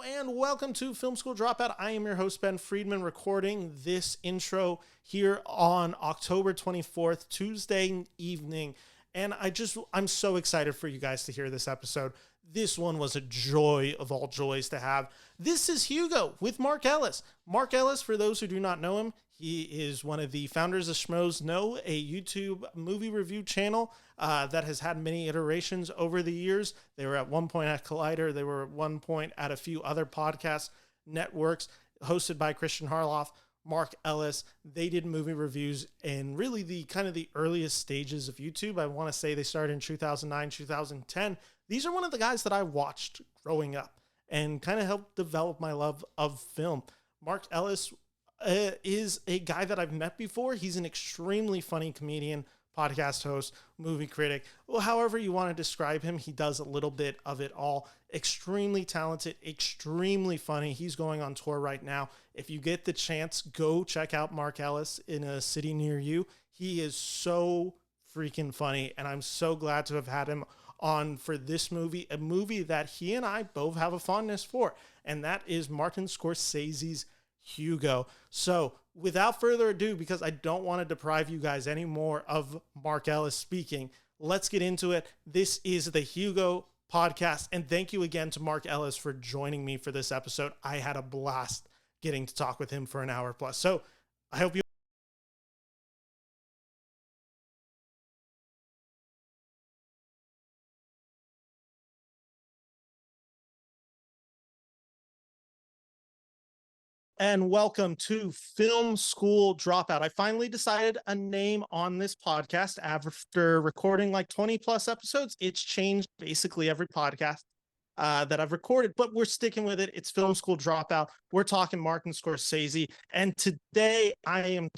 and welcome to Film School Dropout. I am your host, Ben Friedman, recording this intro here on October 24th, Tuesday evening. And I'm so excited for you guys to hear this episode. This one was a joy of all joys to have. This is Hugo with Mark Ellis. Mark Ellis, for those who do not know him, he is one of the founders of Schmoes, a YouTube movie review channel that has had many iterations over the years. They were at one point at Collider. They were at one point at a few other podcast networks hosted by Christian Harloff, Mark Ellis. They did movie reviews in really the earliest stages of YouTube. I want to say they started in 2009, 2010. These are one of the guys that I watched growing up and kind of helped develop my love of film. Mark Ellis is a guy that I've met before. He's an extremely funny comedian, podcast host, movie critic. Well, however you want to describe him, he does a little bit of it all. Extremely talented, extremely funny. He's going on tour right now. If you get the chance, go check out Mark Ellis in a city near you. He is so freaking funny, and I'm so glad to have had him on for this movie, a movie that he and I both have a fondness for, and that is Martin Scorsese's Hugo. So without further ado, because I don't want to deprive you guys anymore of Mark Ellis speaking, let's get into it. This is the Hugo podcast, and thank you again to Mark Ellis for joining me for this episode. I had a blast getting to talk with him for an hour plus. So I hope you and welcome to Film School Dropout. I finally decided a name on this podcast after recording like 20 plus episodes. It's changed basically every podcast that I've recorded, but we're sticking with it. It's Film School Dropout. We're talking Martin Scorsese. And today I am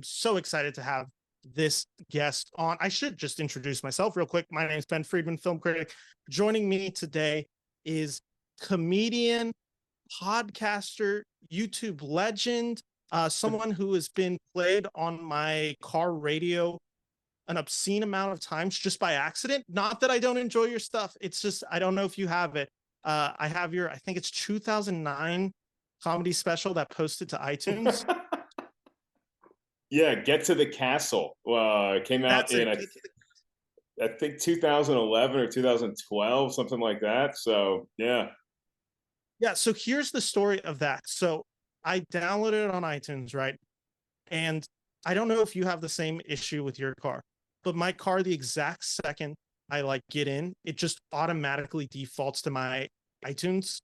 so excited to have this guest on. I should just introduce myself real quick. My name is Ben Friedman, film critic. Joining me today is comedian, podcaster, YouTube legend, someone who has been played on my car radio an obscene amount of times just by accident. Not that I don't enjoy your stuff. It's just, I don't know if you have it. I have I think it's 2009 comedy special that posted to iTunes. Yeah, Get to the Castle. Came out I think 2011 or 2012, something like that. So, yeah. Yeah, so here's the story of that. So I downloaded it on iTunes, right? And I don't know if you have the same issue with your car, but my car, the exact second I get in, it just automatically defaults to my iTunes,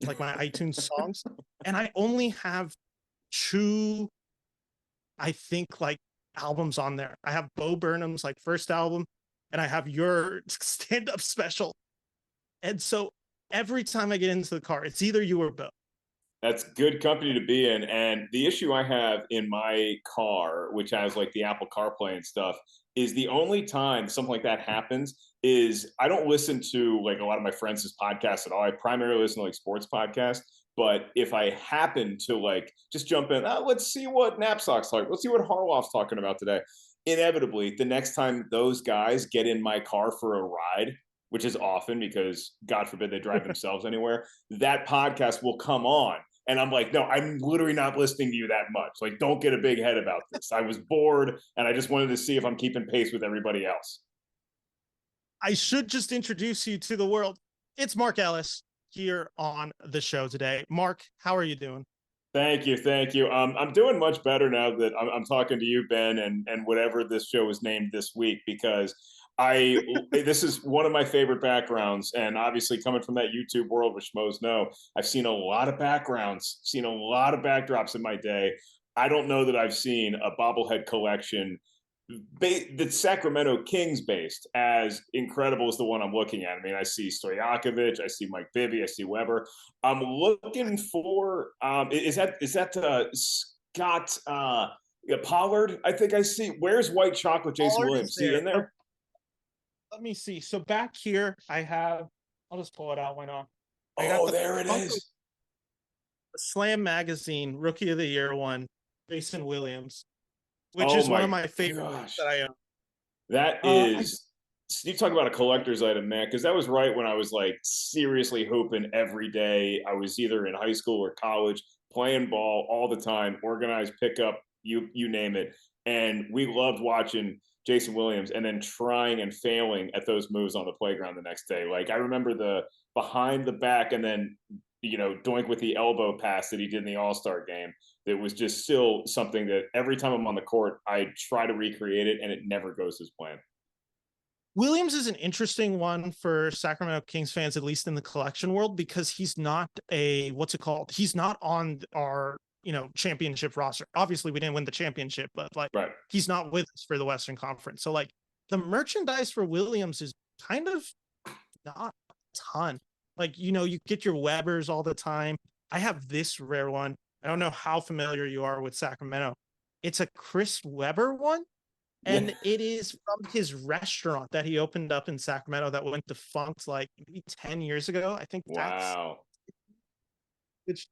like my iTunes songs. And I only have two, I think, albums on there. I have Bo Burnham's first album, and I have your stand-up special. And so every time I get into the car, it's either you or Bo. That's good company to be in. And the issue I have in my car, which has the Apple CarPlay and stuff, is the only time something like that happens is I don't listen to a lot of my friends' podcasts at all. I primarily listen to sports podcasts. But if I happen to just jump in, let's see what Knapsack's talking. Let's see what Harloff's talking about today. Inevitably, the next time those guys get in my car for a ride, which is often because God forbid they drive themselves anywhere, that podcast will come on. And I'm like, no, I'm literally not listening to you that much. Don't get a big head about this. I was bored and I just wanted to see if I'm keeping pace with everybody else. I should just introduce you to the world. It's Mark Ellis here on the show today. Mark, how are you doing? Thank you. I'm doing much better now that I'm talking to you, Ben, and whatever this show is named this week, because this is one of my favorite backgrounds, and obviously coming from that YouTube world, which Schmoes know, I've seen a lot of backgrounds, seen a lot of backdrops in my day. I don't know that I've seen a bobblehead collection that's Sacramento Kings based as incredible as the one I'm looking at. I mean, I see Stojakovic, I see Mike Bibby, I see Weber. I'm looking for is that Scott Pollard? I think I see. Where's White Chocolate Jason Pollard Williams? Is he in there? Let me see. So back here, I'll just pull it out. Why not? There it is. Slam Magazine Rookie of the Year one, Jason Williams, which is one of my favorites that I own. That is You talk about a collector's item, man, because that was right when I was like seriously hooping every day. I was either in high school or college, playing ball all the time, organized pickup, you name it. And we loved watching Jason Williams and then trying and failing at those moves on the playground the next day. Like I remember the behind the back and then doink with the elbow pass that he did in the All-Star game. That was just still something that every time I'm on the court, I try to recreate it and it never goes as planned. Williams is an interesting one for Sacramento Kings fans, at least in the collection world, because he's not a, what's it called? He's not on our, championship roster. Obviously, we didn't win the championship, but like Right. he's not with us for the Western Conference. So like the merchandise for Williams is kind of not a ton. Like, you get your Webers all the time. I have this rare one. I don't know how familiar you are with Sacramento. It's a Chris Webber one, Yeah. and it is from his restaurant that he opened up in Sacramento that went defunct like maybe 10 years ago. I think Wow.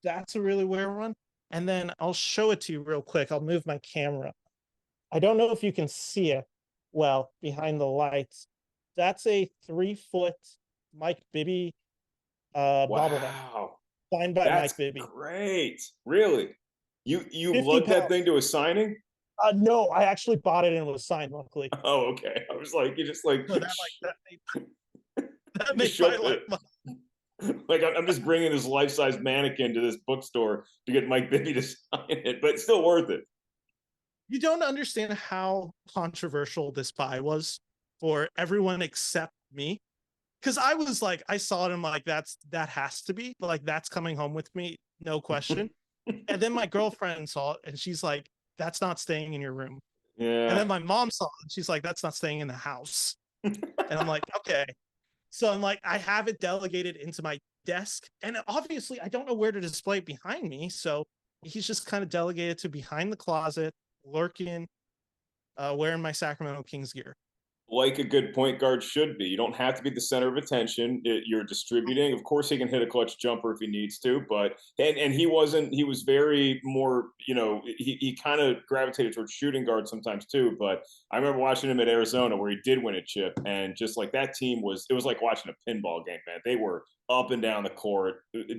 that's a really rare one. And then I'll show it to you real quick. I'll move my camera. I don't know if you can see it well behind the lights. That's a 3-foot Mike Bibby bobblehead Wow. signed by That's Mike Bibby. great. Really? You 50 lugged that pounds. thing to a signing? No, I actually bought it and it was signed, luckily. Oh, okay. I was like, you just like So that you just made show my life. like I'm just bringing this life-size mannequin to this bookstore to get Mike Bibby to sign it, but it's still worth it. You don't understand how controversial this buy was for everyone except me. Because I was like, I saw it and I'm like, that has to be like, that's coming home with me, no question. And then my girlfriend saw it and she's like, that's not staying in your room. And Yeah. then my mom saw it and she's like, that's not staying in the house. And I'm like, okay. So I'm like, I have it delegated into my desk. And obviously I don't know where to display it behind me. So he's just kind of delegated to behind the closet, lurking, wearing my Sacramento Kings gear. Like a good point guard should be. You don't have to be the center of attention. You're distributing. Of course, he can hit a clutch jumper if he needs to, but and he wasn't. He was very more. He kind of gravitated towards shooting guard sometimes too. But I remember watching him at Arizona where he did win a chip, and just like that team was. It was like watching a pinball game, man. They were up and down the court,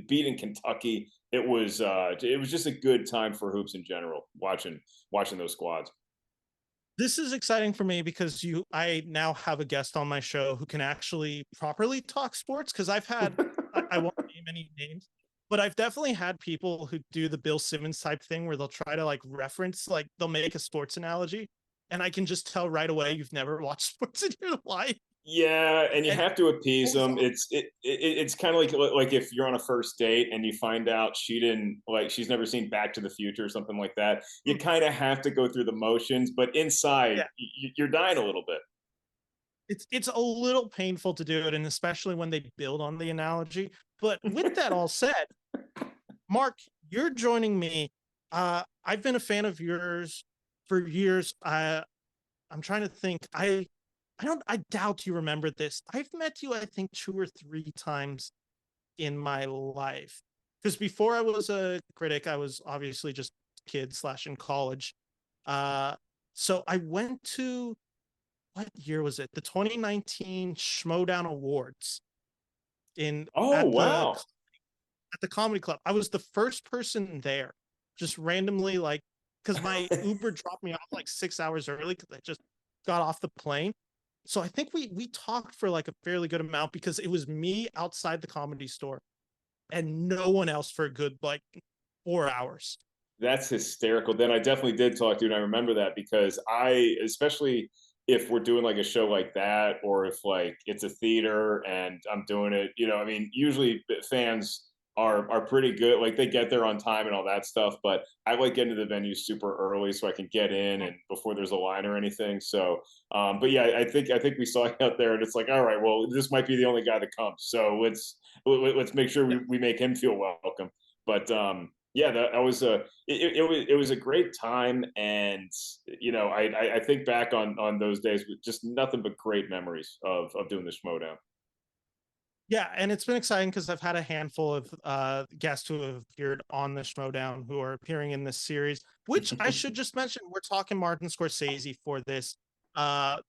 beating Kentucky. It was just a good time for hoops in general. Watching those squads. This is exciting for me because I now have a guest on my show who can actually properly talk sports. Because I won't name any names, but I've definitely had people who do the Bill Simmons type thing where they'll try to like reference, like they'll make a sports analogy, and I can just tell right away you've never watched sports in your life. Yeah, and you And have to appease them. It's kind of like if you're on a first date and you find out she's never seen Back to the Future or something like that. You kind of have to go through the motions, but inside yeah, you're dying a little bit. it's a little painful to do it, and especially when they build on the analogy. But with that all said, Mark, you're joining me. I've been a fan of yours for years. I'm trying to think. I doubt you remember this. I've met you, I think, 2 or 3 times in my life. Because before I was a critic, I was obviously just a kid slash in college. So I went to, what year was it? The 2019 Schmodown Awards in Oh wow, at the comedy club. I was the first person there, just randomly, like, because my Uber dropped me off like 6 hours early because I just got off the plane. So I think we talked for like a fairly good amount because it was me outside the comedy store and no one else for a good like 4 hours. that's hysterical. Then I definitely did talk to you, and I remember that because especially if we're doing like a show like that, or if like it's a theater and I'm doing it, I mean, usually fans are pretty good. Like they get there on time and all that stuff. But I like getting to the venue super early so I can get in and before there's a line or anything. So, but yeah, I think we saw you out there, and it's like, all right, well, this might be the only guy that comes. So let's make sure Yeah. we make him feel welcome. But yeah, that was it was a great time, and I think back on those days with just nothing but great memories of doing the Schmodown. Yeah, and it's been exciting because I've had a handful of guests who have appeared on the Schmodown who are appearing in this series, which I should just mention, we're talking Martin Scorsese for this.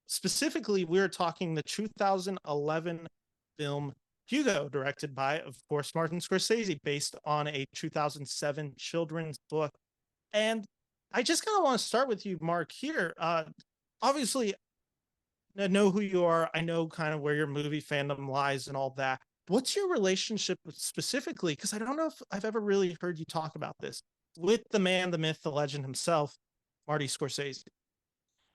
Specifically, we're talking the 2011 film Hugo, directed by, of course, Martin Scorsese, based on a 2007 children's book. And I just kind of want to start with you, Mark, here. Obviously, I know who you are. I know kind of where your movie fandom lies and all that. What's your relationship specifically? Because I don't know if I've ever really heard you talk about this with the man, the myth, the legend himself, Marty Scorsese.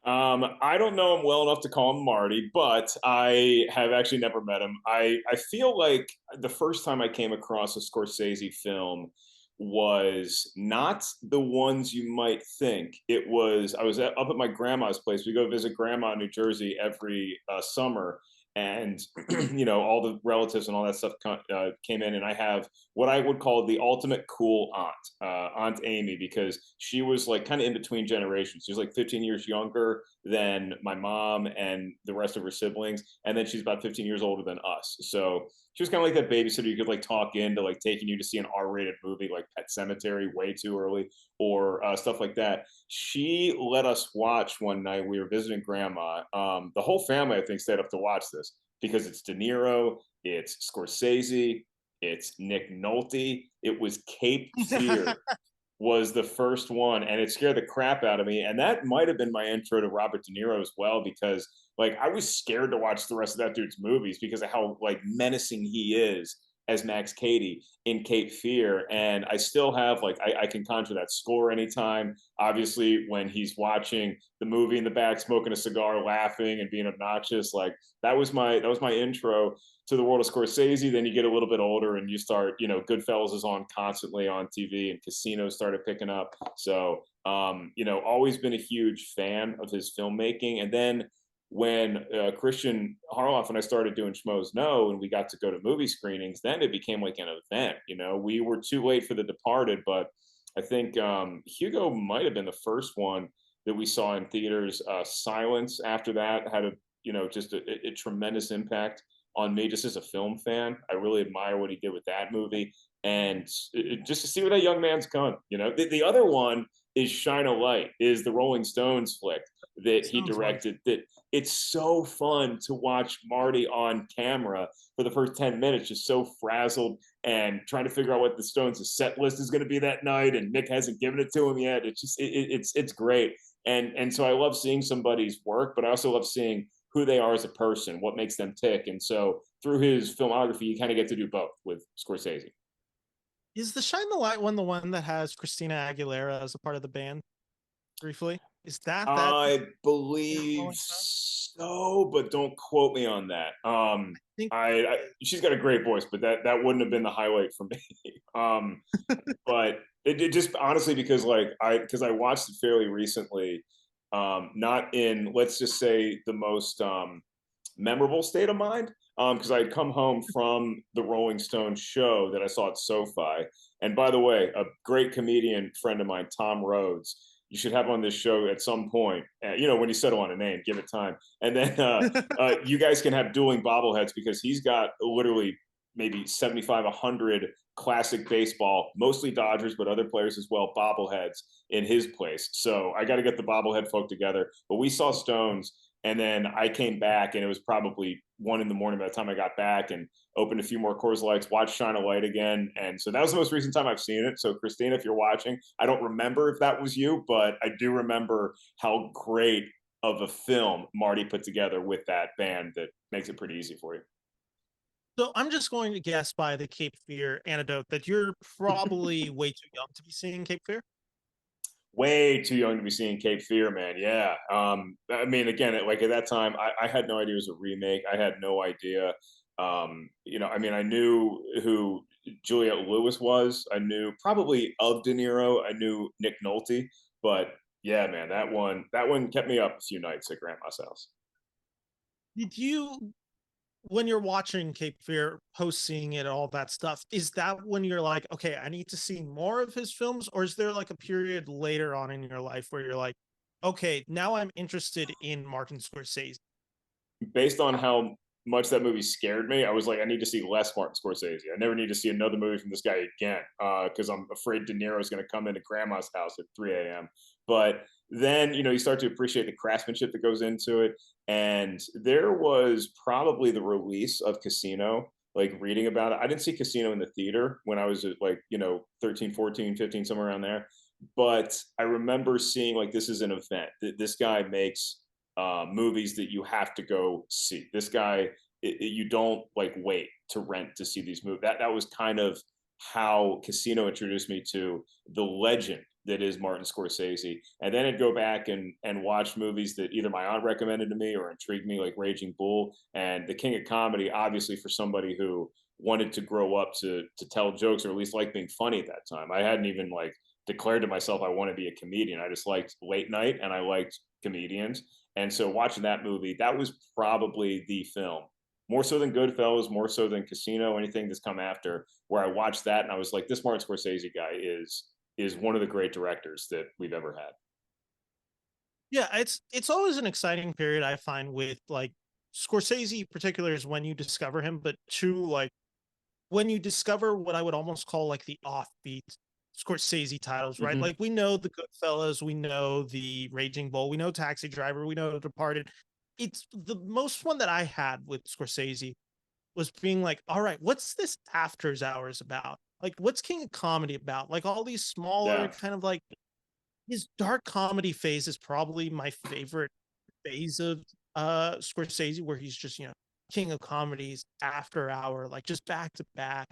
I don't know him well enough to call him Marty, but I have actually never met him. I feel like the first time I came across a Scorsese film was not the ones you might think. It was up at my grandma's place. We go visit grandma in New Jersey every summer, and all the relatives and all that stuff came in, and I have what I would call the ultimate cool aunt, Aunt Amy, because she was like kind of in between generations. She was like 15 years younger than my mom and the rest of her siblings, and then she's about 15 years older than us. So she was kind of like that babysitter you could like talk into like taking you to see an R-rated movie like Pet Cemetery way too early or stuff like that. She let us watch one night. We were visiting grandma. The whole family, I think, stayed up to watch this because it's De Niro, it's Scorsese, it's Nick Nolte. It was Cape Fear was the first one, and it scared the crap out of me. And that might have been my intro to Robert De Niro as well, because like I was scared to watch the rest of that dude's movies because of how like menacing he is as Max Cady in Cape Fear. And I still have like I can conjure that score anytime. Obviously, when he's watching the movie in the back, smoking a cigar, laughing and being obnoxious, like that was my intro to the world of Scorsese. Then you get a little bit older and you start, Goodfellas is on constantly on TV and Casino started picking up. So, always been a huge fan of his filmmaking. And then when Christian Harloff and I started doing Schmoes No, and we got to go to movie screenings, then it became like an event. We were too late for The Departed, but I think Hugo might have been the first one that we saw in theaters. Silence after that had just a tremendous impact on me just as a film fan. I really admire what he did with that movie, and just to see where that young man's gone. The other one is Shine a Light, is the Rolling Stones flick that he Sounds fun. directed. That it's so fun to watch Marty on camera for the first 10 minutes, just so frazzled and trying to figure out what the Stones' set list is going to be that night, and Nick hasn't given it to him yet. It's just it's great, and so I love seeing somebody's work, but I also love seeing who they are as a person, what makes them tick. And so through his filmography, you kind of get to do both with Scorsese. Is the Shine the Light one the one that has Christina Aguilera as a part of the band briefly? Is that I in believe Rolling Stone? so, but don't quote me on that. I think She's got a great voice, but that wouldn't have been the highlight for me. But it just honestly because I watched it fairly recently, not in, let's just say, the most memorable state of mind, because I had come home from the Rolling Stone show that I saw at SoFi. And by the way, a great comedian friend of mine, Tom Rhodes, you should have on this show at some point. When you settle on a name, give it time. And then you guys can have dueling bobbleheads, because he's got literally maybe 75, 100 classic baseball, mostly Dodgers, but other players as well, bobbleheads in his place. So I got to get the bobblehead folk together. But we saw Stones, and then I came back, and it was probably 1 a.m. by the time I got back, and opened a few more Coors Lights, watched Shine a Light again. And so that was the most recent time I've seen it. So, Christina, if you're watching, I don't remember if that was you, but I do remember how great of a film Marty put together with that band that makes it pretty easy for you. so. I'm just going to guess by the Cape Fear anecdote that you're probably way too young to be seeing Cape Fear. Way too young to be seeing Cape Fear, man. Yeah. I mean, again, like at that time, I had no idea it was a remake. I had no idea. I mean, I knew who Juliette Lewis was. I knew probably of De Niro. I knew Nick Nolte, but yeah, man, that one kept me up a few nights at grandma's house. Did you, when you're watching Cape Fear, post seeing it, all that stuff, is that when you're like, okay, I need to see more of his films? Or is there like a period later on in your life where you're like, okay, now I'm interested in Martin Scorsese? Based on how much that movie scared me, I was like, I need to see less Martin Scorsese. I never need to see another movie from this guy again, because I'm afraid De Niro is going to come into grandma's house at 3 a.m. But then, you start to appreciate the craftsmanship that goes into it. And there was probably the release of Casino, like reading about it. I didn't see Casino in the theater when I was like, 13, 14, 15, somewhere around there. But I remember seeing like this is an event. This guy makes movies that you have to go see. This guy, you don't like wait to rent to see these movies. That was kind of how Casino introduced me to the legend that is Martin Scorsese. And then I'd go back and watch movies that either my aunt recommended to me or intrigued me, like Raging Bull and The King of Comedy. Obviously, for somebody who wanted to grow up to tell jokes or at least like being funny at that time, I hadn't even like declared to myself I want to be a comedian. I just liked late night and I liked comedians. And so watching that movie, that was probably the film, more so than Goodfellas, more so than Casino, anything that's come after, where I watched that and I was like, this Martin Scorsese guy is one of the great directors that we've ever had. Yeah, it's always an exciting period I find with like Scorsese in particular is when you discover him, but two, like when you discover what I would almost call like the offbeat Scorsese titles, right? Mm-hmm. Like we know the Goodfellas, we know the Raging Bull, we know Taxi Driver, we know Departed. It's the most one that I had with Scorsese was being like, all right, what's this After Hours about? Like, what's King of Comedy about? Like all these smaller Yeah. kind of like his dark comedy phase is probably my favorite phase of Scorsese, where he's just, king of comedies, After Hour, like just back to back.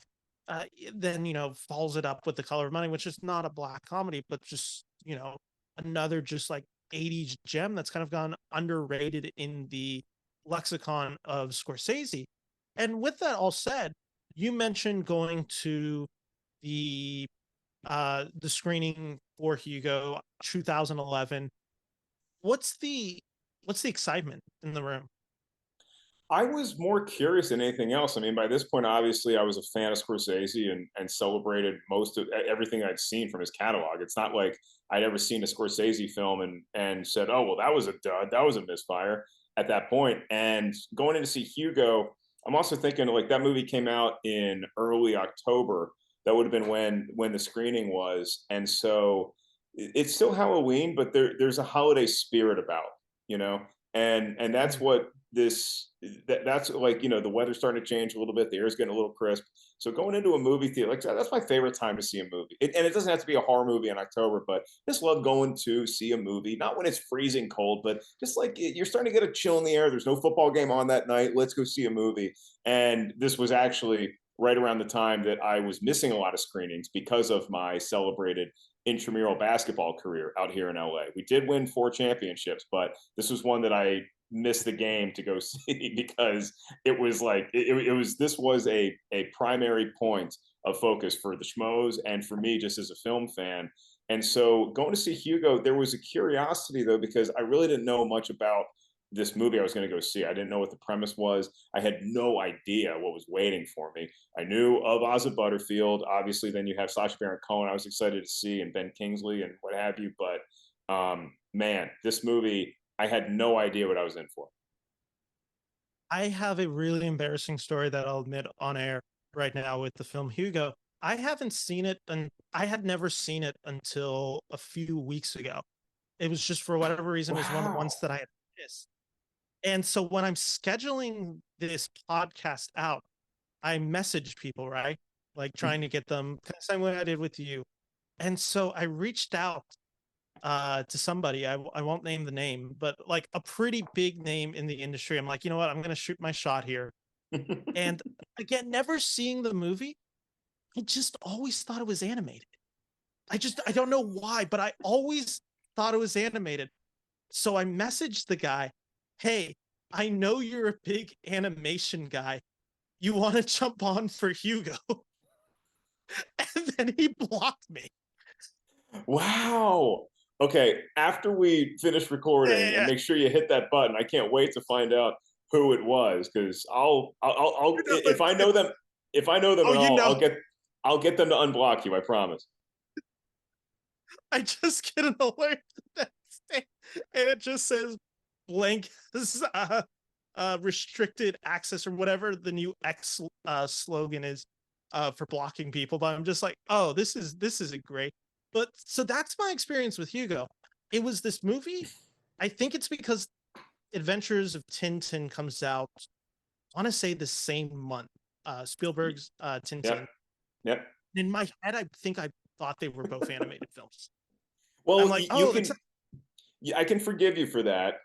Then, follows it up with The Color of Money, which is not a black comedy, but just, another just like 80s gem that's kind of gone underrated in the lexicon of Scorsese. And with that all said, you mentioned going to the the screening for Hugo 2011. What's the excitement in the room? I was more curious than anything else. I mean, by this point, obviously, I was a fan of Scorsese and celebrated most of everything I'd seen from his catalog. It's not like I'd ever seen a Scorsese film and said, "Oh, well, that was a dud, that was a misfire." At that point, and going in to see Hugo, I'm also thinking like that movie came out in early October. That would have been when the screening was, and so it's still Halloween, but there's a holiday spirit about, you know, and that's Mm. what that's like, the weather's starting to change a little bit, the air's getting a little crisp, so going into a movie theater, like that's my favorite time to see a movie. And it doesn't have to be a horror movie in October, but just love going to see a movie, not when it's freezing cold, but just like you're starting to get a chill in the air, there's no football game on that night, let's go see a movie. And this was actually right around the time that I was missing a lot of screenings because of my celebrated intramural basketball career out here in LA. We did win 4 championships, but this was one that I missed the game to go see because it was like it was this was a primary point of focus for the Schmoes and for me just as a film fan. And so going to see Hugo, there was a curiosity though because I really didn't know much about this movie I was going to go see. I didn't know what the premise was. I had no idea what was waiting for me. I knew of Ozzy Butterfield. Obviously, then you have Sacha Baron Cohen. I was excited to see, and Ben Kingsley and what have you. But man, this movie, I had no idea what I was in for. I have a really embarrassing story that I'll admit on air right now with the film Hugo. I haven't seen it, and I had never seen it until a few weeks ago. It was just for whatever reason, it was one of the ones Wow. that I had missed. And so when I'm scheduling this podcast out, I message people, right? Like trying to get them kind of same way I did with you. And so I reached out to somebody. I won't name the name, but like a pretty big name in the industry. I'm like, you know what? I'm gonna shoot my shot here. And again, never seeing the movie, I just always thought it was animated. I don't know why, but I always thought it was animated. So I messaged the guy, hey, I know you're a big animation guy. You want to jump on for Hugo? And then he blocked me. Wow. Okay, after we finish recording, and Yeah, make sure you hit that button. I can't wait to find out who it was because I'll you know if I know them, if I know them oh, at you all, know, I'll get them to unblock you. I promise. I just get an alert the next day, and it just says blank restricted access or whatever the new X slogan is for blocking people. But I'm just like, oh, this isn't great. But so that's my experience with Hugo. It was this movie. I think it's because Adventures of Tintin comes out, I want to say the same month. Spielberg's Tintin. Yep. Yep. In my head, I think I thought they were both animated films. I'm Well, like, you oh, can. it's Yeah, I can forgive you for that,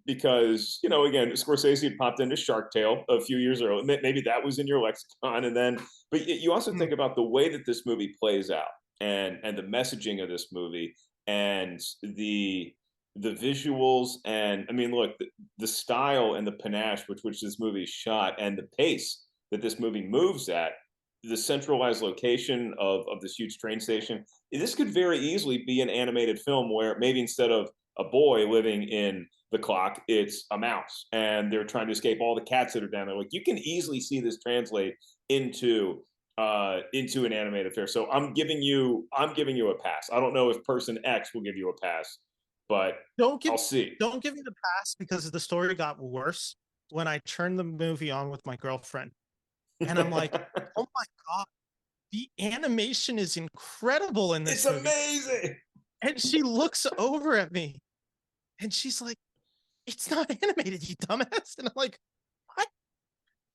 because again, Scorsese had popped into Shark Tale a few years earlier. Maybe that was in your lexicon, and then, but you also think about the way that this movie plays out, and the messaging of this movie, and the visuals, and I mean, look, the style and the panache with which this movie is shot, and the pace that this movie moves at, the centralized location of this huge train station. This could very easily be an animated film where maybe instead of a boy living in the clock, it's a mouse, and they're trying to escape all the cats that are down there. Like, you can easily see this translate into an animated affair. So I'm giving you a pass. I don't know if person X will give you a pass, but don't give I'll see. don't give me the pass because the story got worse when I turned the movie on with my girlfriend, and I'm like, oh my god, the animation is incredible in It's this movie. amazing. And she looks over at me and she's like, it's not animated, you dumbass. And I'm like, what?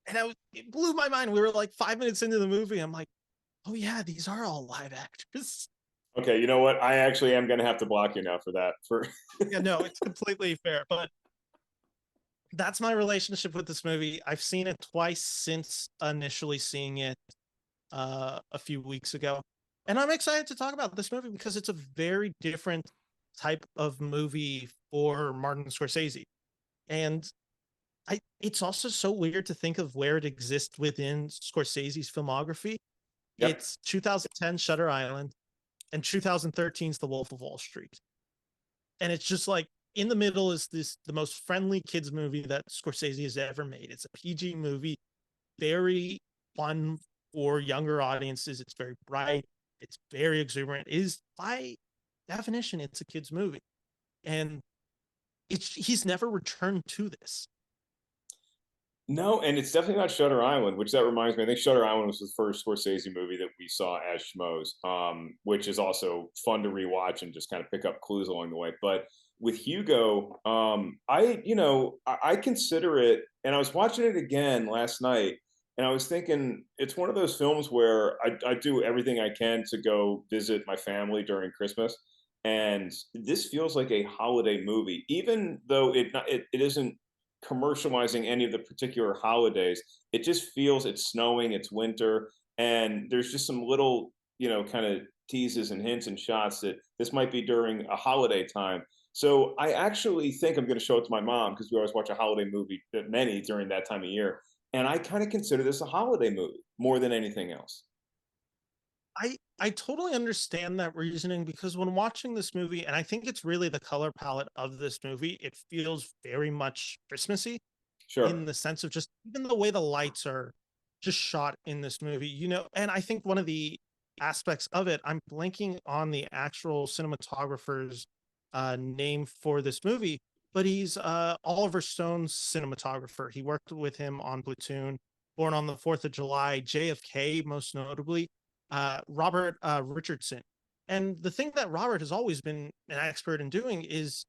And it blew my mind. We were like 5 minutes into the movie. I'm like, oh yeah, these are all live actors. Okay, you know what? I actually am going to have to block you now for that. For Yeah, no, it's completely fair. But that's my relationship with this movie. I've seen it twice since initially seeing it a few weeks ago. And I'm excited to talk about this movie because it's a very different type of movie for Martin Scorsese. And it's also so weird to think of where it exists within Scorsese's filmography. Yep. It's 2010 Shutter Island and 2013's The Wolf of Wall Street. And it's just like in the middle is the most friendly kids movie that Scorsese has ever made. It's a PG movie, very fun for younger audiences. It's very bright. It's very exuberant. It is, by definition, it's a kids movie. And he's never returned to this. No, and it's definitely not Shutter Island, which that reminds me. I think Shutter Island was the first Scorsese movie that we saw as Schmoes, which is also fun to rewatch and just kind of pick up clues along the way. But with Hugo, I consider it, and I was watching it again last night, and I was thinking it's one of those films where I do everything I can to go visit my family during Christmas, and this feels like a holiday movie, even though it isn't commercializing any of the particular holidays. It just feels it's snowing, it's winter, and there's just some little, kind of teases and hints and shots that this might be during a holiday time. So I actually think I'm going to show it to my mom because we always watch a holiday movie, many during that time of year. And I kind of consider this a holiday movie more than anything else. I totally understand that reasoning because when watching this movie, and I think it's really the color palette of this movie, it feels very much Christmassy Sure. in the sense of just even the way the lights are just shot in this movie, and I think one of the aspects of it, I'm blanking on the actual cinematographer's name for this movie, but he's Oliver Stone's cinematographer. He worked with him on Platoon, Born on the 4th of July, JFK, most notably, Robert Richardson. And the thing that Robert has always been an expert in doing is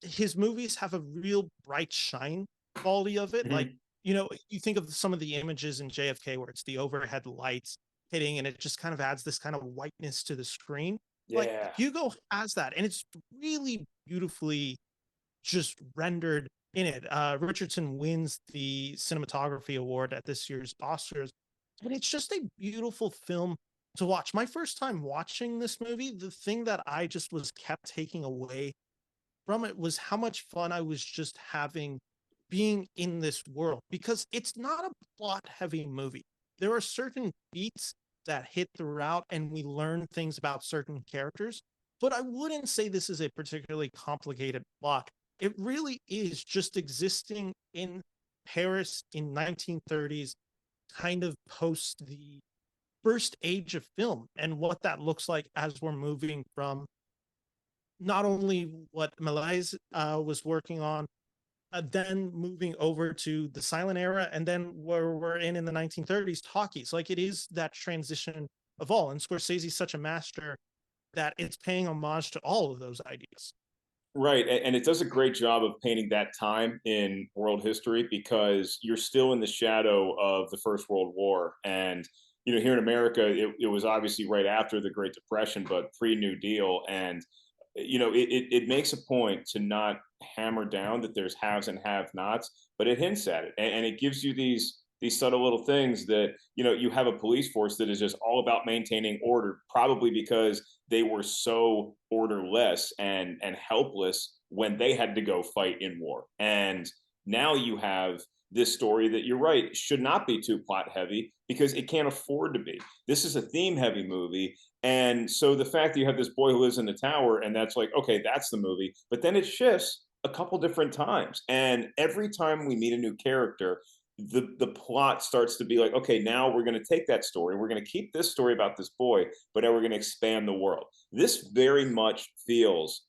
his movies have a real bright shine quality of it. Like, Mhm. you think of some of the images in JFK where it's the overhead lights hitting and it just kind of adds this kind of whiteness to the screen. Like Yeah. Hugo has that, and it's really beautifully just rendered in it. Richardson wins the cinematography award at this year's Oscars, and it's just a beautiful film to watch. My first time watching this movie, the thing that I just was kept taking away from it was how much fun I was just having being in this world because it's not a plot heavy movie. There are certain beats that hit throughout and we learn things about certain characters, but I wouldn't say this is a particularly complicated plot. It really is just existing in Paris in 1930s, kind of post the first age of film and what that looks like as we're moving from not only what Malaise was working on, then moving over to the silent era, and then where we're in the 1930s talkies. Like it is that transition of all, and Scorsese's such a master that it's paying homage to all of those ideas. Right, and it does a great job of painting that time in world history because you're still in the shadow of the First World War, and here in America, it was obviously right after the Great Depression, but pre New Deal, and it makes a point to not hammer down that there's haves and have-nots, but it hints at it, and it gives you these subtle little things that you have a police force that is just all about maintaining order, probably because they were so orderless and helpless when they had to go fight in war. And now you have this story that you're right should not be too plot heavy because it can't afford to be. This is a theme heavy movie. And so the fact that you have this boy who lives in the tower and that's like, okay, that's the movie. But then it shifts a couple different times. And every time we meet a new character, the plot starts to be like, okay, now we're going to take that story, we're going to keep this story about this boy, but now we're going to expand the world. This very much feels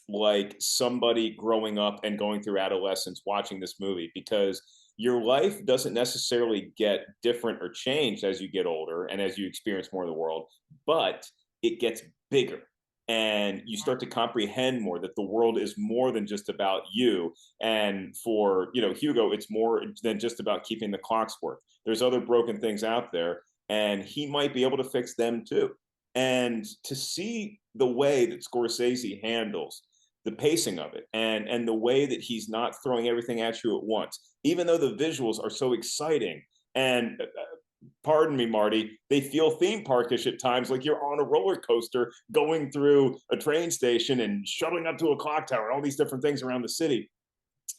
like somebody growing up and going through adolescence watching this movie, because your life doesn't necessarily get different or changed as you get older and as you experience more of the world, but it gets bigger and you start to comprehend more that the world is more than just about you. And for Hugo, it's more than just about keeping the clocks work. There's other broken things out there and he might be able to fix them too. And to see the way that Scorsese handles the pacing of it and the way that he's not throwing everything at you at once, even though the visuals are so exciting and pardon me, Marty, they feel theme parkish at times, like you're on a roller coaster going through a train station and shuttling up to a clock tower, and all these different things around the city.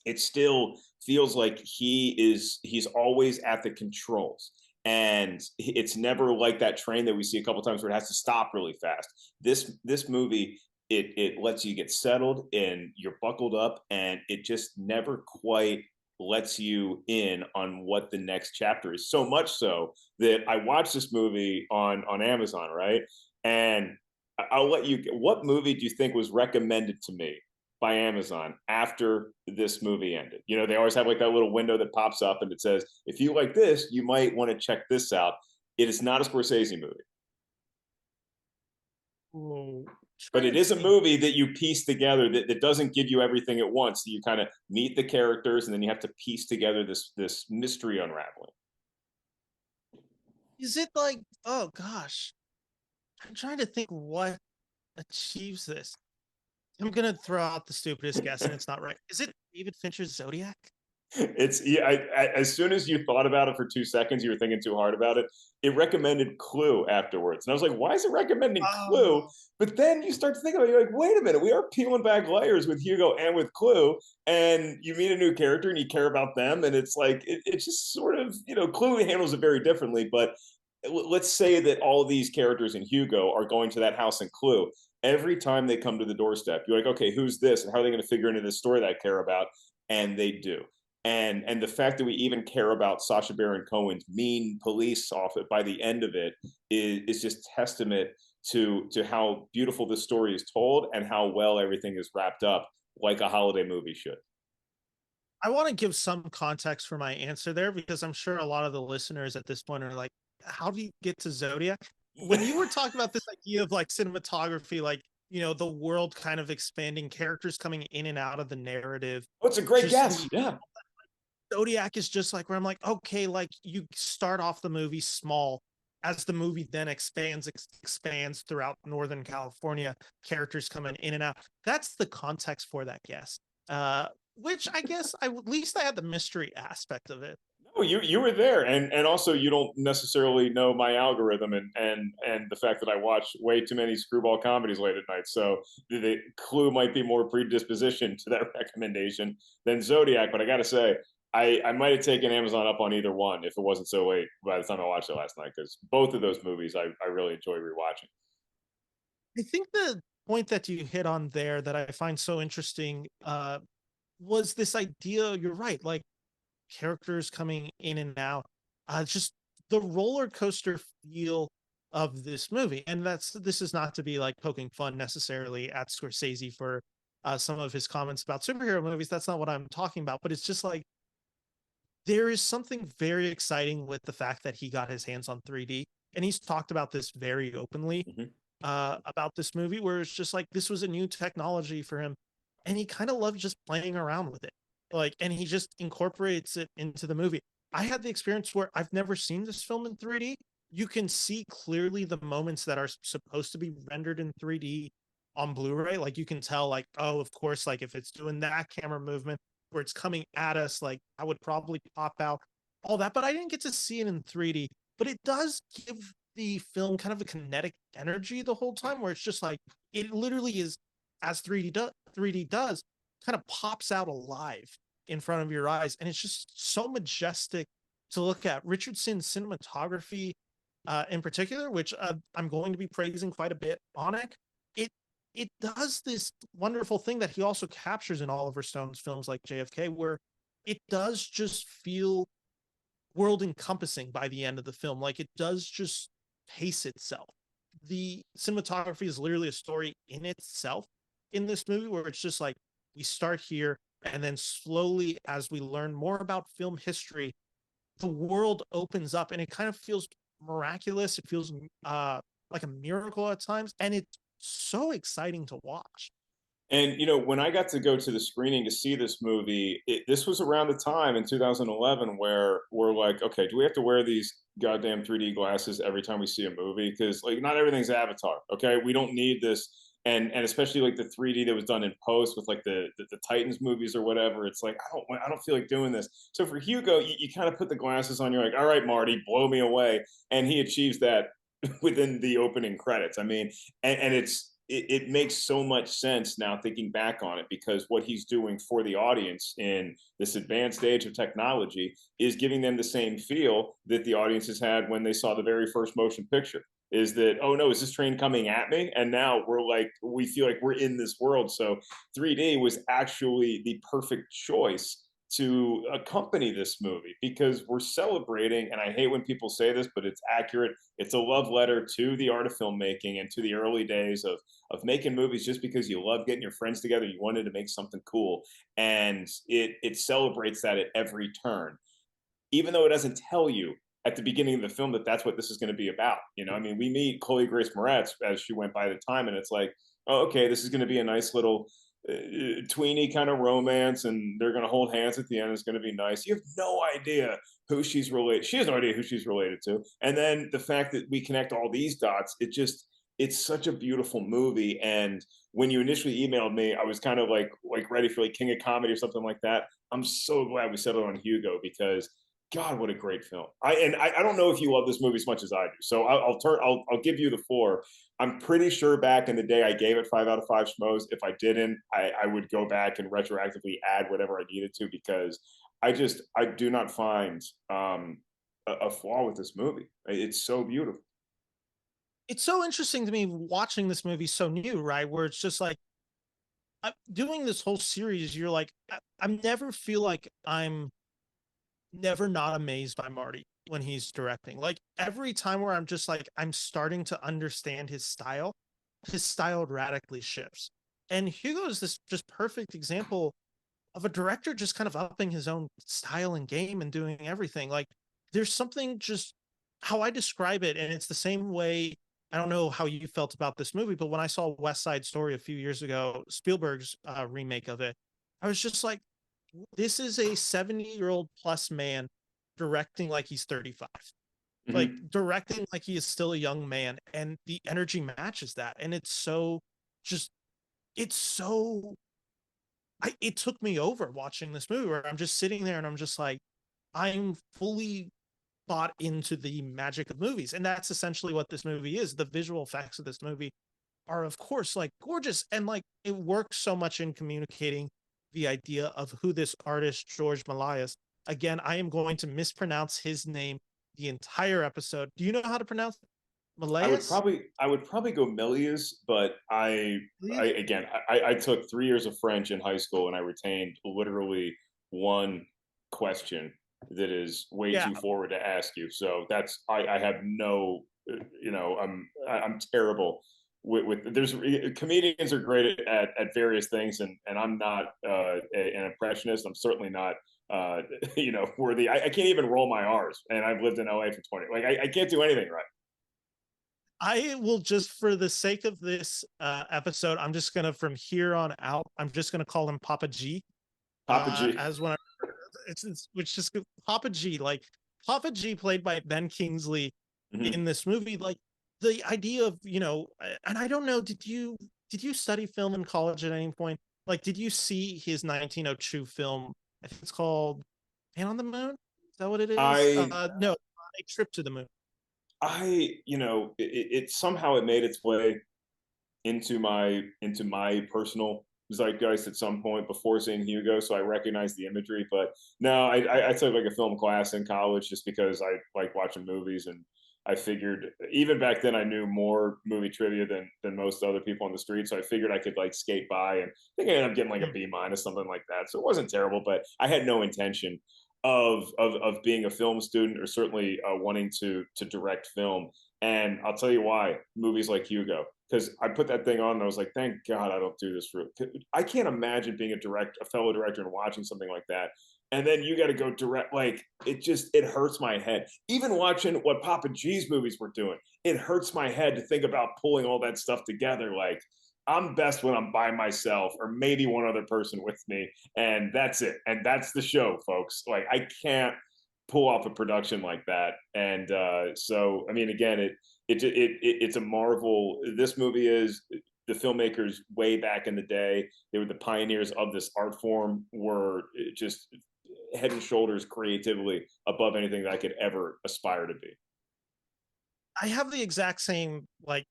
It still feels like he's always at the controls. And it's never like that train that we see a couple times where it has to stop really fast. This movie, it lets you get settled and you're buckled up, and it just never quite lets you in on what the next chapter is. So much so that I watched this movie on Amazon, right? And I'll let you. What movie do you think was recommended to me by Amazon after this movie ended? They always have like that little window that pops up and it says, if you like this, you might want to check this out. It is not a Scorsese movie. Oh, But trying it to is a think. movie that you piece together that doesn't give you everything at once. You kind of meet the characters and then you have to piece together this mystery unraveling. Is it like, oh gosh, I'm trying to think what achieves this. I'm gonna throw out the stupidest guess, and it's not right. Is it David Fincher's Zodiac? It's yeah. As soon as you thought about it for 2 seconds, you were thinking too hard about it. It recommended Clue afterwards, and I was like, "Why is it recommending Clue?" Oh, But then you start to think about it, you're like, "Wait a minute, we are peeling back layers with Hugo and with Clue." And you meet a new character and you care about them, and it's like it's just sort of Clue handles it very differently. But let's say that all of these characters in Hugo are going to that house in Clue. Every time they come to the doorstep, you're like, "Okay, who's this, and how are they going to figure into this story that I care about?" And they do. And the fact that we even care about Sacha Baron Cohen's mean police officer by the end of it is just testament to how beautiful this story is told and how well everything is wrapped up, like a holiday movie should. I want to give some context for my answer there because I'm sure a lot of the listeners at this point are like, how do you get to Zodiac? When you were talking about this idea of like cinematography, like, the world kind of expanding, characters coming in and out of the narrative, Oh, it's a great just guess. the Yeah. Zodiac is just like where I'm like, okay, like you start off the movie small as the movie then expands throughout Northern California, characters coming in and out. That's the context for that guess. Which I guess at least I had the mystery aspect of it. No, you were there, and also you don't necessarily know my algorithm, and the fact that I watch way too many screwball comedies late at night. So the Clue might be more predisposition to that recommendation than Zodiac. But I got to say, I might have taken Amazon up on either one if it wasn't so late by the time I watched it last night, because both of those movies I really enjoy rewatching. I think the point that you hit on there that I find so interesting was this idea. You're right, like characters coming in and out, just the roller coaster feel of this movie. And this is not to be like poking fun necessarily at Scorsese for some of his comments about superhero movies. That's not what I'm talking about, but it's just like there is something very exciting with the fact that he got his hands on 3D, and he's talked about this very openly Mhm. about this movie, where it's just like this was a new technology for him, and he kind of loved just playing around with it, like, and he just incorporates it into the movie. I had the experience where I've never seen this film in 3D. You can see clearly the moments that are supposed to be rendered in 3D on Blu-ray. Like you can tell, like, oh, of course, like if it's doing that camera movement where it's coming at us, like I would probably pop out all that. But I didn't get to see it in 3D. But it does give the film kind of a kinetic energy the whole time, where it's just like it literally is, as 3D does, kind of pops out alive in front of your eyes, and it's just so majestic to look at. Richardson's cinematography, in particular, which I'm going to be praising quite a bit on it it does this wonderful thing that he also captures in Oliver Stone's films like JFK, where it does just feel world encompassing by the end of the film. Like it does just pace itself. The cinematography is literally a story in itself in this movie, where it's just like we start here, and then slowly, as we learn more about film history, the world opens up and it kind of feels miraculous. It feels like a miracle at times, and it's so exciting to watch. And when I got to go to the screening to see this movie, this was around the time in 2011 where we're like, okay, do we have to wear these goddamn 3D glasses every time we see a movie? Because like, not everything's Avatar. Okay, we don't need this, and especially like the 3D that was done in post with like the Titans movies or whatever. It's like I don't feel like doing this. So for Hugo, you kind of put the glasses on. You're like, all right, Marty, blow me away, and he achieves that within the opening credits. I mean, and it makes so much sense now thinking back on it, because what he's doing for the audience in this advanced age of technology is giving them the same feel that the audiences had when they saw the very first motion picture. Is that, oh no, is this train coming at me? And now we feel like we're in this world. So 3D was actually the perfect choice to accompany this movie, because we're celebrating, and I hate when people say this, but it's accurate. It's a love letter to the art of filmmaking and to the early days of making movies just because you love getting your friends together. You wanted to make something cool, and it celebrates that at every turn, even though it doesn't tell you at the beginning of the film that that's what this is going to be about. I mean, we meet Chloe Grace Moretz as she went by the time, and it's like, oh, okay, this is going to be a nice little tweeny kind of romance, and they're going to hold hands at the end. It's going to be nice. You have no idea who she's related. She has no idea who she's related to. And then the fact that we connect all these dots, it's such a beautiful movie. And when you initially emailed me, I was kind of like ready for like King of Comedy or something like that. I'm so glad we settled on Hugo, because God, what a great film! I don't know if you love this movie as much as I do, so I'll give you the four. I'm pretty sure back in the day I gave it 5 out of 5 schmoes. If I didn't, I would go back and retroactively add whatever I needed to, because I do not find a flaw with this movie. It's so beautiful. It's so interesting to me watching this movie so new, right? Where it's just like doing this whole series, you're like, I never feel like I'm never not amazed by Marty when he's directing. Like every time where I'm just like, I'm starting to understand his style radically shifts. And Hugo is this just perfect example of a director just kind of upping his own style and game and doing everything. Like there's something just how I describe it, and it's the same way. I don't know how you felt about this movie, but when I saw West Side Story a few years ago, Spielberg's remake of it, I was just like, this is a 70-year-old plus man directing like he's 35, like Mhm. directing like he is still a young man, and the energy matches that. And it's so just, it's so, it took me over watching this movie, where I'm just sitting there and I'm just like, I'm fully bought into the magic of movies. And that's essentially what this movie is. The visual effects of this movie are, of course, like gorgeous, and like it works so much in communicating the idea of who this artist George Malayas. Again, I am going to mispronounce his name the entire episode. Do you know how to pronounce it? Malayas? I would probably go Milius, but I again I took 3 years of French in high school, and I retained literally one question that is way Yeah, too forward to ask you. So I have no I'm terrible there's comedians are great at various things, and I'm not an impressionist. I'm certainly not worthy. I can't even roll my R's, and I've lived in LA for 20. Like I can't do anything right. I will just, for the sake of this episode, I'm just gonna from here on out, I'm just gonna call him Papa G. Papa G. As when I, it's which is Papa G, like Papa G, played by Ben Kingsley Mhm. in this movie. Like the idea of, and I don't know, did you study film in college at any point? Like, did you see his 1902 film? I think it's called Man on the Moon. Is that what it is? I No, A Trip to the Moon. it somehow it made its way into my personal zeitgeist at some point before seeing Hugo, so I recognized the imagery. But no, I took like a film class in college just because I like watching movies, and I figured even back then I knew more movie trivia than most other people on the street. So I figured I could like skate by, and I think I ended up getting like a B minus, something like that. So it wasn't terrible, but I had no intention of being a film student, or certainly wanting to direct film. And I'll tell you why, movies like Hugo, because I put that thing on and I was like, thank God I don't do this for. I can't imagine being a fellow director and watching something like that. And then you got to go direct. Like it hurts my head. Even watching what Papa G's movies were doing, it hurts my head to think about pulling all that stuff together. Like I'm best when I'm by myself, or maybe one other person with me, and that's it. And that's the show, folks. Like I can't pull off a production like that. And so, I mean, again, it's a marvel. This movie is the filmmakers way back in the day. They were the pioneers of this art form. Were just head and shoulders creatively above anything that I could ever aspire to be. I have the exact same like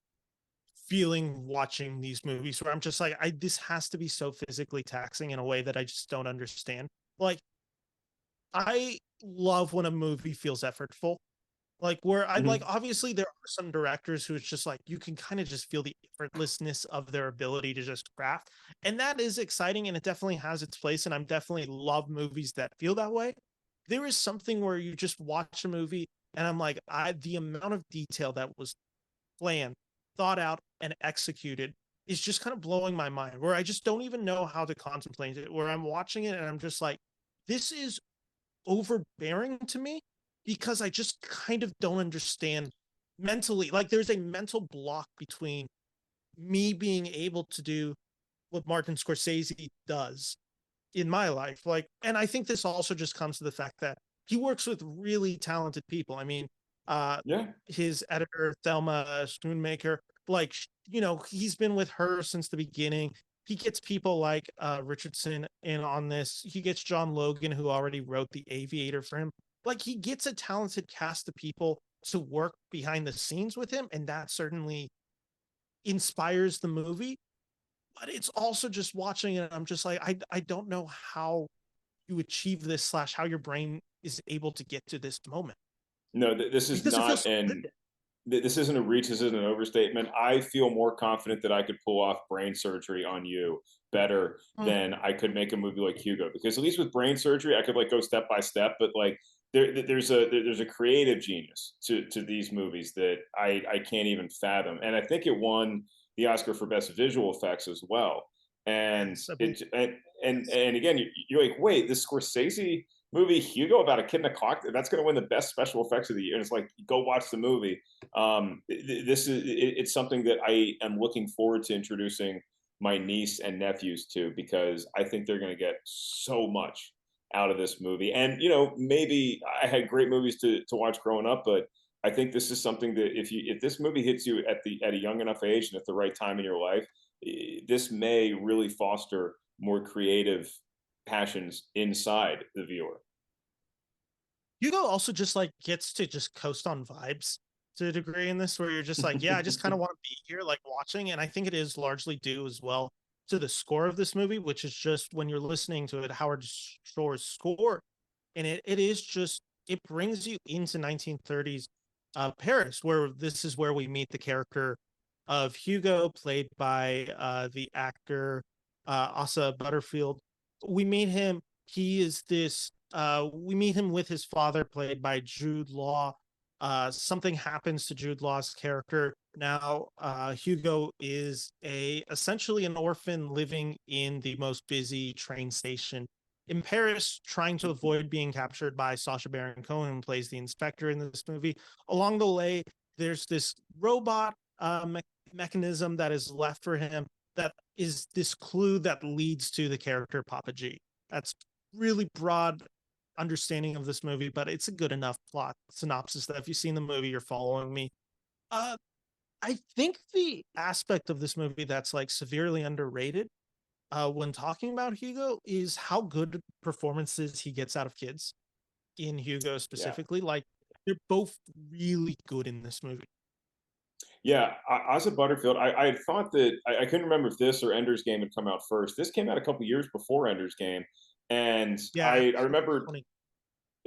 feeling watching these movies where I'm just like, this has to be so physically taxing in a way that I just don't understand. Like, I love when a movie feels effortful. Like where I like, Mm-hmm. obviously there are some directors who it's just like you can kind of just feel the effortlessness of their ability to just craft. And that is exciting, and it definitely has its place. And I'm definitely love movies that feel that way. There is something where you just watch a movie and I'm like, the amount of detail that was planned, thought out, and executed is just kind of blowing my mind, where I just don't even know how to contemplate it. Where I'm watching it and I'm just like, this is overbearing to me because I just kind of don't understand mentally. Like there's a mental block between me being able to do what Martin Scorsese does in my life. Like, and I think this also just comes to the fact that he works with really talented people. I mean, Yeah. his editor, Thelma Schoonmaker, like, he's been with her since the beginning. He gets people like Richardson in on this. He gets John Logan, who already wrote The Aviator for him. Like, he gets a talented cast of people to work behind the scenes with him, and that certainly inspires the movie. But it's also just watching it, I'm just like, I don't know how you achieve this slash how your brain is able to get to this moment No, this is because it feels not so an good. this isn't a reach. This isn't an overstatement. I feel more confident that I could pull off brain surgery on you better Mm. than I could make a movie like Hugo. Because at least with brain surgery, I could like go step by step. But like there's a creative genius to these movies that I can't even fathom. And I think it won the Oscar for best visual effects as well. And Yes, I believe. and again, you're like, wait, this Scorsese movie Hugo about a kid in a clock, that's going to win the best special effects of the year. And it's like, go watch the movie. It's something that I am looking forward to introducing my niece and nephews to, because I think they're going to get so much out of this movie. And maybe I had great movies to watch growing up, but I think this is something that if this movie hits you at a young enough age and at the right time in your life, this may really foster more creative passions inside the viewer. Hugo also just like gets to just coast on vibes to a degree in this, where you're just like, yeah, I just kind of want to be here, like watching. And I think it is largely due as well to the score of this movie, which is just when you're listening to it, Howard Shore's score, and it is just it brings you into 1930s Paris, where this is where we meet the character of Hugo, played by the actor Asa Butterfield. We meet him. He is this. We meet him with his father, played by Jude Law. Something happens to Jude Law's character. Now, Hugo is a essentially an orphan living in the most busy train station in Paris, trying to avoid being captured by Sacha Baron Cohen, who plays the inspector in this movie. Along the way, there's this robot mechanism that is left for him that is this clue that leads to the character Papa G. That's really broad understanding of this movie, but it's a good enough plot synopsis that if you've seen the movie, you're following me. Uh, I think the aspect of this movie that's like severely underrated when talking about Hugo is how good performances he gets out of kids in Hugo Yeah. specifically. Like they're both really good in this movie. Yeah, Asa Butterfield. I had thought that I couldn't remember if this or Ender's Game had come out first. This came out a couple years before Ender's Game, and Yeah, I remember. funny.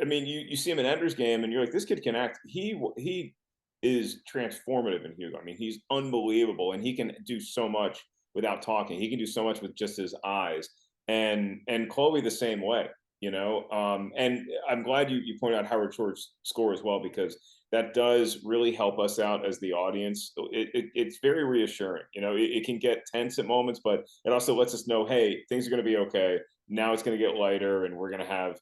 I mean, you see him in Ender's Game, and you're like, this kid can act. He is transformative in Hugo. I mean, he's unbelievable, and he can do so much without talking. He can do so much with just his eyes, and Chloe the same way. And I'm glad you pointed out Howard Shore's score as well, because that does really help us out as the audience. It's very reassuring. It can get tense at moments, but it also lets us know, hey, things are going to be okay. Now it's going to get lighter, and we're going to have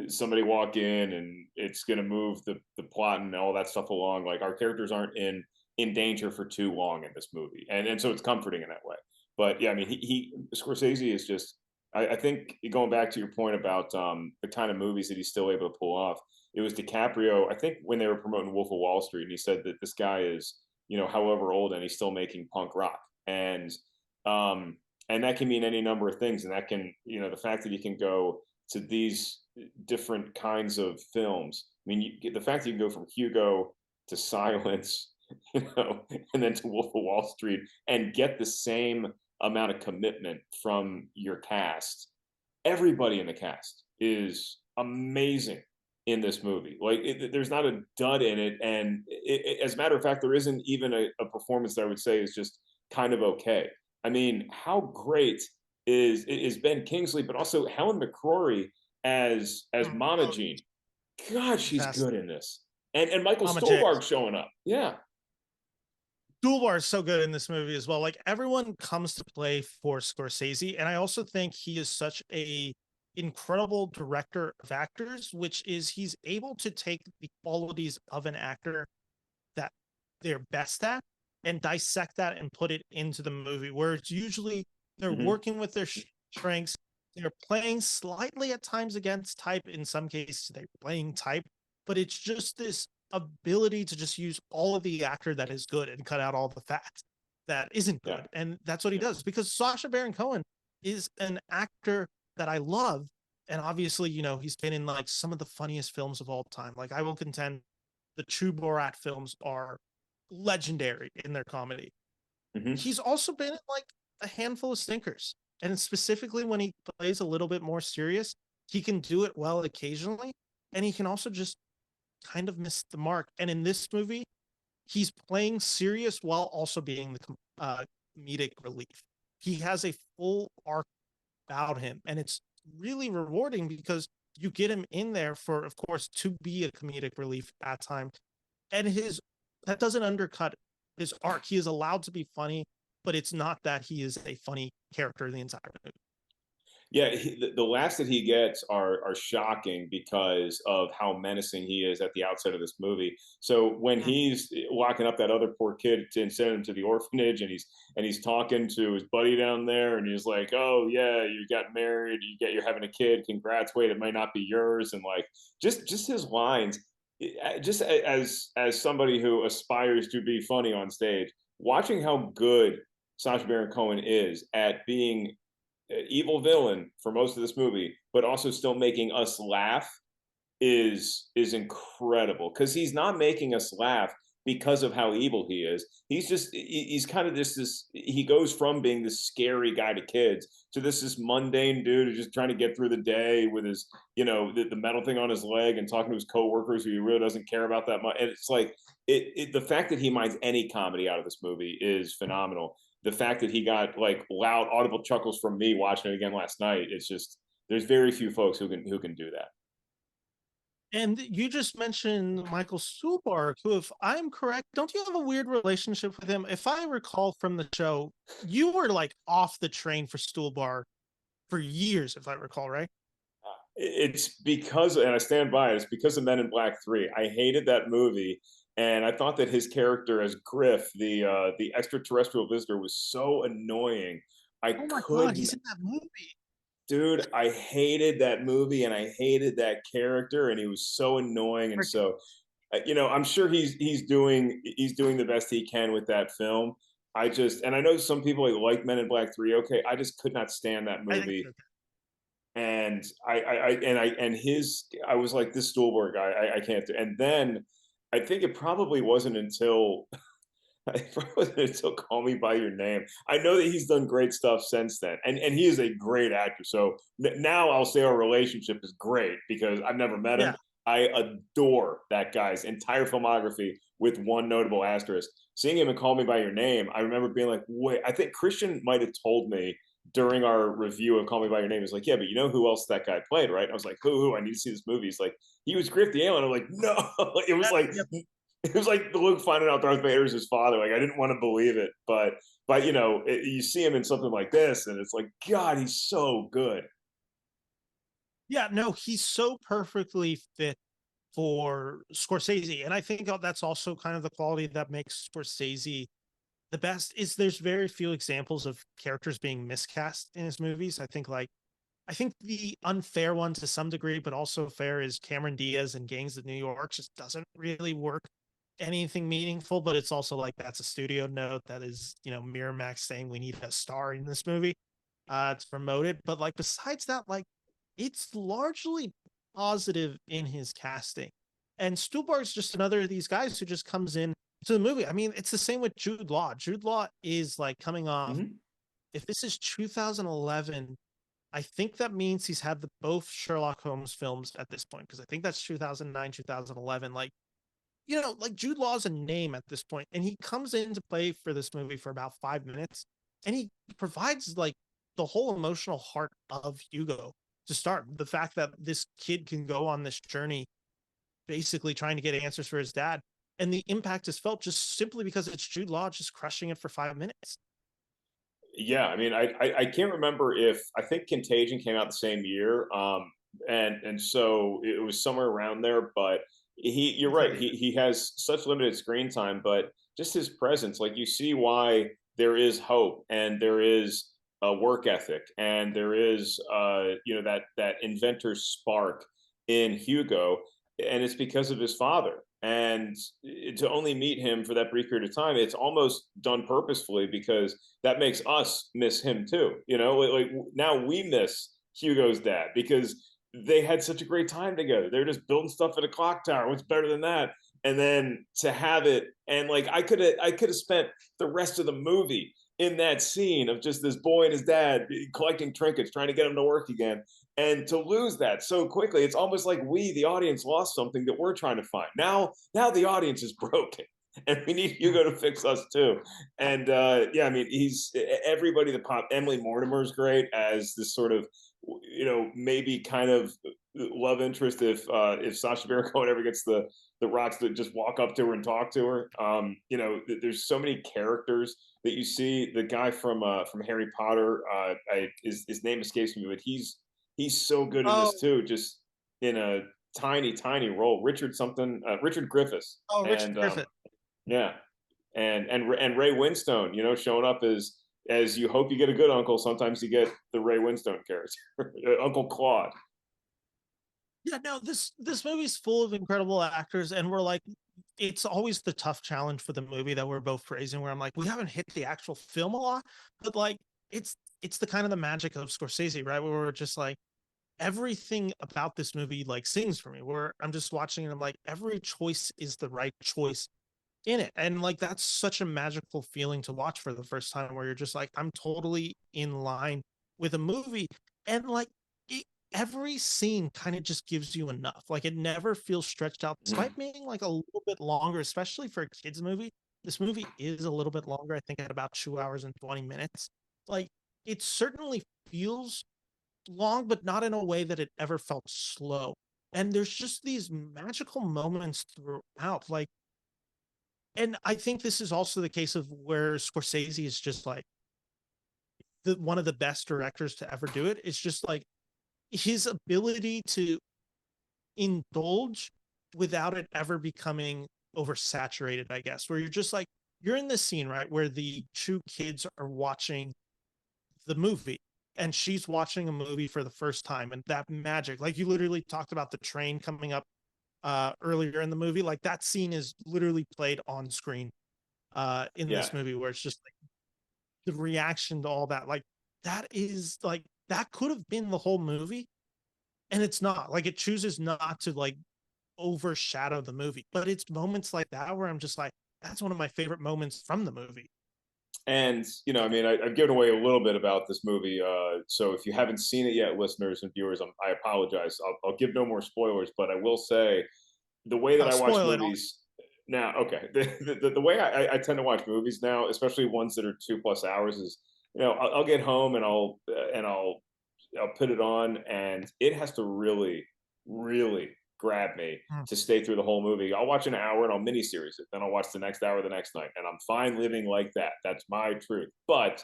somebody walk in, and it's going to move the plot and all that stuff along. Like, our characters aren't in danger for too long in this movie, and so it's comforting in that way. But yeah, I mean, he Scorsese is just. I think going back to your point about the kind of movies that he's still able to pull off. It was DiCaprio, I think, when they were promoting Wolf of Wall Street, and he said that this guy is, however old, and he's still making punk rock, um, and that can mean any number of things, and that can, the fact that he can go to these different kinds of films. I mean, the fact that you can go from Hugo to Silence, and then to Wolf of Wall Street, and get the same amount of commitment from your cast. Everybody in the cast is amazing in this movie. Like, there's not a dud in it, and as a matter of fact, there isn't even a performance that I would say is just kind of okay. I mean, how great is Ben Kingsley, but also Helen McCrory as Mama Oh, Jean. God, she's fantastic. good in this. And Michael Mama J. Stolberg showing up. Yeah. Dualbar is so good in this movie as well. Like everyone comes to play for Scorsese, and I also think he is such a incredible director of actors, which is he's able to take the qualities of an actor that they're best at and dissect that and put it into the movie. Where it's usually they're Mm-hmm. working with their strengths, they're playing slightly at times against type. In some cases, they're playing type, but it's just this ability to just use all of the actor that is good and cut out all the fat that isn't Yeah. good. And that's what he does, because Sacha Baron Cohen is an actor that I love. And obviously, he's been in like some of the funniest films of all time. Like I will contend the True Borat films are legendary in their comedy. Mm-hmm. He's also been in like a handful of stinkers. And specifically when he plays a little bit more serious, he can do it well occasionally. And he can also just kind of missed the mark. And in this movie, he's playing serious while also being the comedic relief. He has a full arc about him, and it's really rewarding because you get him in there for, of course, to be a comedic relief at times, and his that doesn't undercut his arc. He is allowed to be funny, but it's not that he is a funny character the entire movie. Yeah, the laughs that he gets are shocking because of how menacing he is at the outset of this movie. So when he's locking up that other poor kid to send him to the orphanage, and he's talking to his buddy down there, and he's like, "Oh yeah, you got married, you're having a kid. Congrats. Wait, it might not be yours." And like just his lines, just as somebody who aspires to be funny on stage, watching how good Sacha Baron Cohen is at being evil villain for most of this movie, but also still making us laugh is incredible, because he's not making us laugh because of how evil he is. He's kind of this he goes from being this scary guy to kids to this mundane dude who's just trying to get through the day with his the metal thing on his leg and talking to his coworkers who he really doesn't care about that much. And it's like the fact that he minds any comedy out of this movie is phenomenal. The fact that he got like loud audible chuckles from me watching it again last night, it's just, there's very few folks who can do that. And you just mentioned Michael Stuhlbarg, who, if I'm correct, don't you have a weird relationship with him? If I recall from the show, you were like off the train for Stuhlbarg for years, if I recall, right? It's because, and I stand by it, it's because of Men in Black 3. I hated that movie, and I thought that his character as Griff, the extraterrestrial visitor, was so annoying. I Oh my God, couldn't, he's in that movie. dude, I hated that movie and I hated that character, and he was so annoying. And Freaking so, I'm sure he's doing the best he can with that film. I just, and I know some people like Men in Black 3. Okay, I just could not stand that I think movie. so. And I was like, this Stuhlberg guy, I can't do. And then I think it probably wasn't until it probably wasn't until Call Me by Your Name. I know that he's done great stuff since then, and he is a great actor. So now I'll say our relationship is great because I've never met Yeah. him. I adore that guy's entire filmography with one notable asterisk. Seeing him in Call Me by Your Name, I remember being like, wait, I think Christian might have told me during our review of Call Me by Your Name, he's like, yeah, but you know who else that guy played, right? And I was like, who? I need to see this movie. He's like, he was Griff the Alien. I'm like, no, it was like Yep. it was like Luke finding out Darth Vader's his father. Like I didn't want to believe it, but you see him in something like this, and it's like, God, he's so good. Yeah, no, he's so perfectly fit for Scorsese. And I think that's also kind of the quality that makes Scorsese the best is there's very few examples of characters being miscast in his movies. I think the unfair one to some degree, but also fair is Cameron Diaz in Gangs of New York just doesn't really work anything meaningful, but it's also like that's a studio note that is, Miramax saying we need a star in this movie to promote it. But like besides that, like it's largely positive in his casting. And Stuhlbarg's just another of these guys who just comes in to the movie. I mean, it's the same with Jude Law. Jude Law is like coming off, Mm-hmm. if this is 2011, I think that means he's had both Sherlock Holmes films at this point, because I think that's 2009, 2011. Like, like Jude Law's a name at this point, and he comes in to play for this movie for about 5 minutes, and he provides like the whole emotional heart of Hugo to start. The fact that this kid can go on this journey, basically trying to get answers for his dad, and the impact is felt just simply because it's Jude Law just crushing it for 5 minutes. Yeah, I mean, I can't remember if I think Contagion came out the same year, and so it was somewhere around there. But you're It's right. like, He has such limited screen time, but just his presence, like you see why there is hope and there is a work ethic and there is that inventor spark in Hugo, and it's because of his father. And to only meet him for that brief period of time, it's almost done purposefully because that makes us miss him too. Like now we miss Hugo's dad because they had such a great time together. They're just building stuff at a clock tower. What's better than that? And then to have it, and like I could have spent the rest of the movie in that scene of just this boy and his dad collecting trinkets, trying to get him to work again. And to lose that so quickly, it's almost like we, the audience, lost something that we're trying to find. Now the audience is broken, and we need Hugo to fix us too. And yeah, I mean, he's everybody that pop. Emily Mortimer's great as this sort of, maybe kind of love interest if Sasha Baron Cohen ever gets the rocks to just walk up to her and talk to her. There's so many characters that you see. The guy from Harry Potter, his name escapes me, but he's so good in this oh, too, just in a tiny role. Richard Griffiths, oh, Richard and Griffith. yeah, and Ray Winstone, showing up as you hope you get a good uncle. Sometimes you get the Ray Winstone character, Uncle Claude. Yeah, no, this movie's full of incredible actors, and we're like, it's always the tough challenge for the movie that we're both praising, where I'm like, we haven't hit the actual film a lot, but like it's the kind of the magic of Scorsese, right? Where we're just like everything about this movie like sings for me. Where I'm just watching and I'm like, every choice is the right choice in it. And like that's such a magical feeling to watch for the first time where you're just like, I'm totally in line with a movie. And like it, every scene kind of just gives you enough. Like it never feels stretched out, despite being like a little bit longer, especially for a kids movie. This movie is a little bit longer, I think at about 2 hours and 20 minutes. Like it certainly feels long, but not in a way that it ever felt slow And there's just these magical moments throughout. Like, and I think this is also the case of where Scorsese is just like one of the best directors to ever do it. It's just like his ability to indulge without it ever becoming oversaturated, I guess, where you're just like, you're in this scene, right, where the two kids are watching the movie and she's watching a movie for the first time, and that magic, like you literally talked about the train coming up earlier in the movie, like that scene is literally played on screen in Yeah. this movie, where it's just like the reaction to all that, like that is like that could have been the whole movie, and it's not. Like it chooses not to like overshadow the movie, but it's moments like that where I'm just like, that's one of my favorite moments from the movie. And I mean, I've given away a little bit about this movie. So if you haven't seen it yet, listeners and viewers, I apologize. I'll give no more spoilers, but I will say the way that I watch Spoil it all. movies now. Okay, the way I tend to watch movies now, especially ones that are 2+ hours, is I'll get home and I'll put it on, and it has to really, really grab me Mm. to stay through the whole movie. I'll watch an hour and I'll miniseries it, then I'll watch the next hour the next night, and I'm fine living like that. That's my truth. But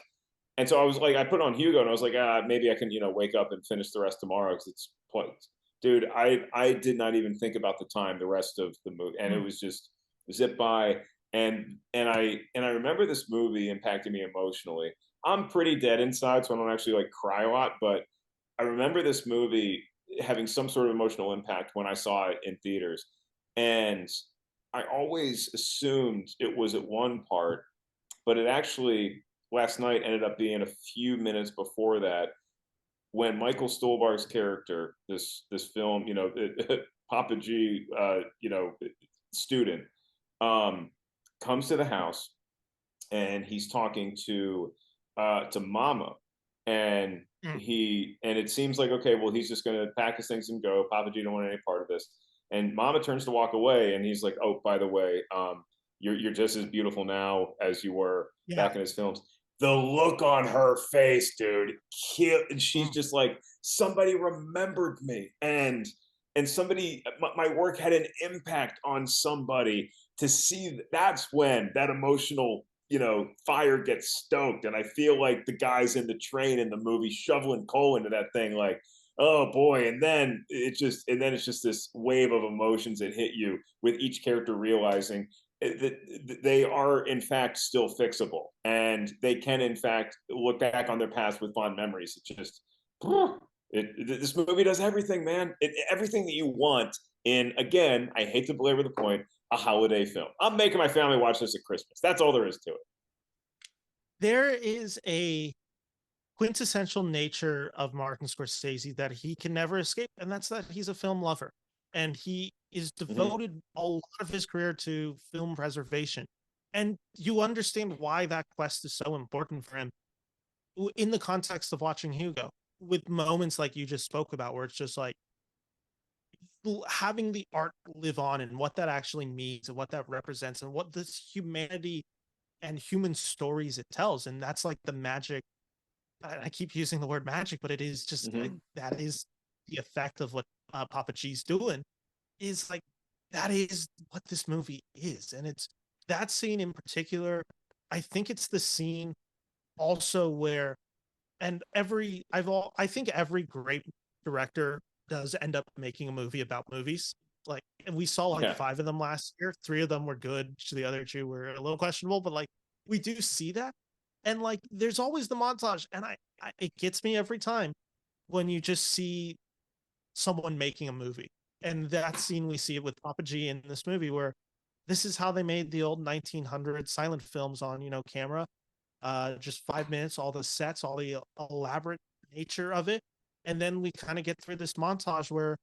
and so I was like, I put on Hugo, and I was like, maybe I can wake up and finish the rest tomorrow because it's dude. I did not even think about the time the rest of the movie, and it Mm. was just zip by. And I remember this movie impacting me emotionally. I'm pretty dead inside, so I don't actually like cry a lot, but I remember this movie having some sort of emotional impact when I saw it in theaters. And I always assumed it was at one part, but it actually last night ended up being a few minutes before that, when Michael Stuhlbarg's character, this film, Papa G, student, um, comes to the house, and he's talking to Mama, and Mm. it seems like, okay, well, he's just going to pack his things and go. Papa G don't want any part of this, and Mama turns to walk away, and he's like, oh, by the way, you're just as beautiful now as you were Yeah. back in his films. The look on her face, dude, and she's Mm. just like, somebody remembered me, and somebody, my work had an impact on somebody. To see that's when that emotional fire gets stoked, and I feel like the guys in the train in the movie shoveling coal into that thing, like, oh boy. And then it's just this wave of emotions that hit you with each character realizing that they are in fact still fixable, and they can in fact look back on their past with fond memories. It's just this movie does everything, man. Everything that you want in, again, I hate to belabor the point, a holiday film. I'm making my family watch this at Christmas. That's all there is to it. There is a quintessential nature of Martin Scorsese that he can never escape, and that's that he's a film lover. And he is Mm-hmm. devoted a lot of his career to film preservation. And you understand why that quest is so important for him in the context of watching Hugo, with moments like you just spoke about, where it's just like having the art live on and what that actually means and what that represents and what this humanity and human stories it tells. And that's like the magic. I keep using the word magic, but it is just Mm-hmm. that is the effect of what Papa G's doing. Is like that is what this movie is, and it's that scene in particular. I think it's the scene also where, and I think every great director does end up making a movie about movies. Like, and we saw like Yeah. 5 of them last year. 3 of them were good. The other 2 were a little questionable, but like we do see that. And like there's always the montage, and I it gets me every time when you just see someone making a movie. And that scene, we see it with Papa G in this movie, where this is how they made the old 1900 silent films on, camera. Just 5 minutes, all the sets, all the elaborate nature of it. And then we kind of get through this montage where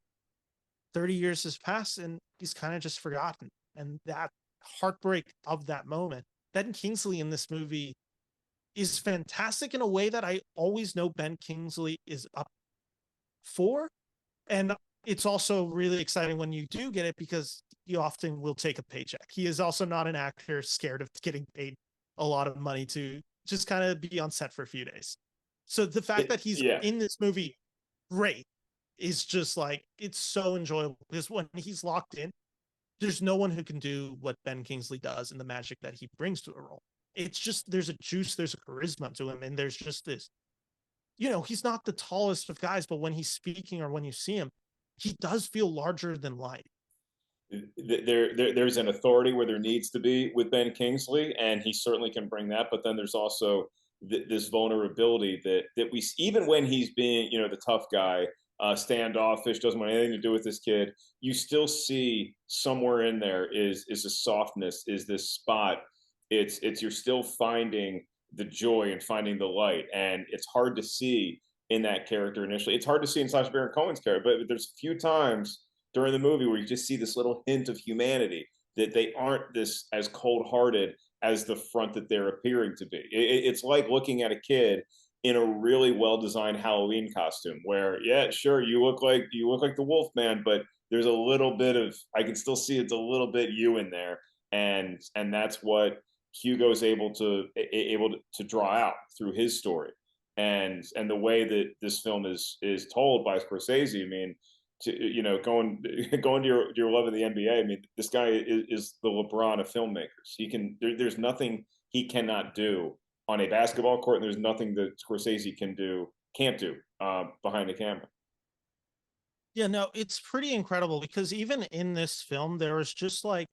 30 years has passed and he's kind of just forgotten. And that heartbreak of that moment. Ben Kingsley in this movie is fantastic in a way that I always know Ben Kingsley is up for. And it's also really exciting when you do get it, because he often will take a paycheck. He is also not an actor scared of getting paid a lot of money to just kind of be on set for a few days. So the fact that he's Yeah. in this movie, great. is just like, it's so enjoyable because when he's locked in, there's no one who can do what Ben Kingsley does and the magic that he brings to a role. It's just, there's a juice, there's a charisma to him, and there's just this, he's not the tallest of guys, but when he's speaking or when you see him, he does feel larger than life. There's an authority where there needs to be with Ben Kingsley, and he certainly can bring that. But then there's also this vulnerability that we, even when he's being, the tough guy, standoffish, doesn't want anything to do with this kid, you still see somewhere in there is a softness, is this spot. It's you're still finding the joy and finding the light, and it's hard to see in that character initially. It's hard to see in Sacha Baron Cohen's character, but there's a few times during the movie where you just see this little hint of humanity, that they aren't this as cold-hearted as the front that they're appearing to be. It's like looking at a kid in a really well-designed Halloween costume where, yeah, sure, you look like the Wolf Man, but there's a little bit of, I can still see it's a little bit you in there. And that's what Hugo's able to draw out through his story. And the way that this film is told by Scorsese, I mean, going going to your love of the NBA. I mean, this guy is the LeBron of filmmakers. There's nothing he cannot do on a basketball court, and there's nothing that Scorsese can't do behind the camera. Yeah, no, it's pretty incredible because even in this film, there was just like,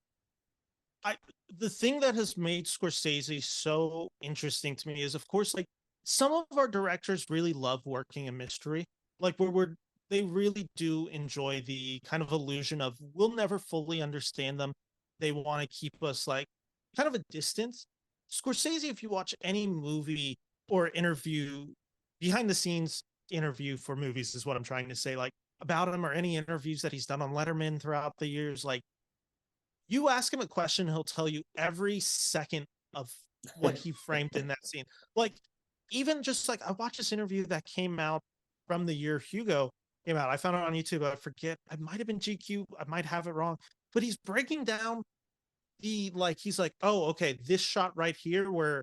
I the thing that has made Scorsese so interesting to me is, of course, like some of our directors really love working in mystery, like where they really do enjoy the kind of illusion of we'll never fully understand them. They want to keep us like kind of a distance. Scorsese, if you watch any movie or interview, behind the scenes interview for movies is what I'm trying to say, like about him, or any interviews that he's done on Letterman throughout the years, like you ask him a question, he'll tell you every second of what he framed in that scene. Like, even just like I watched this interview that came out from the year Hugo came out. I found it on YouTube. I forget. I might have been GQ. I might have it wrong. But he's breaking down he's like, oh, okay, this shot right here where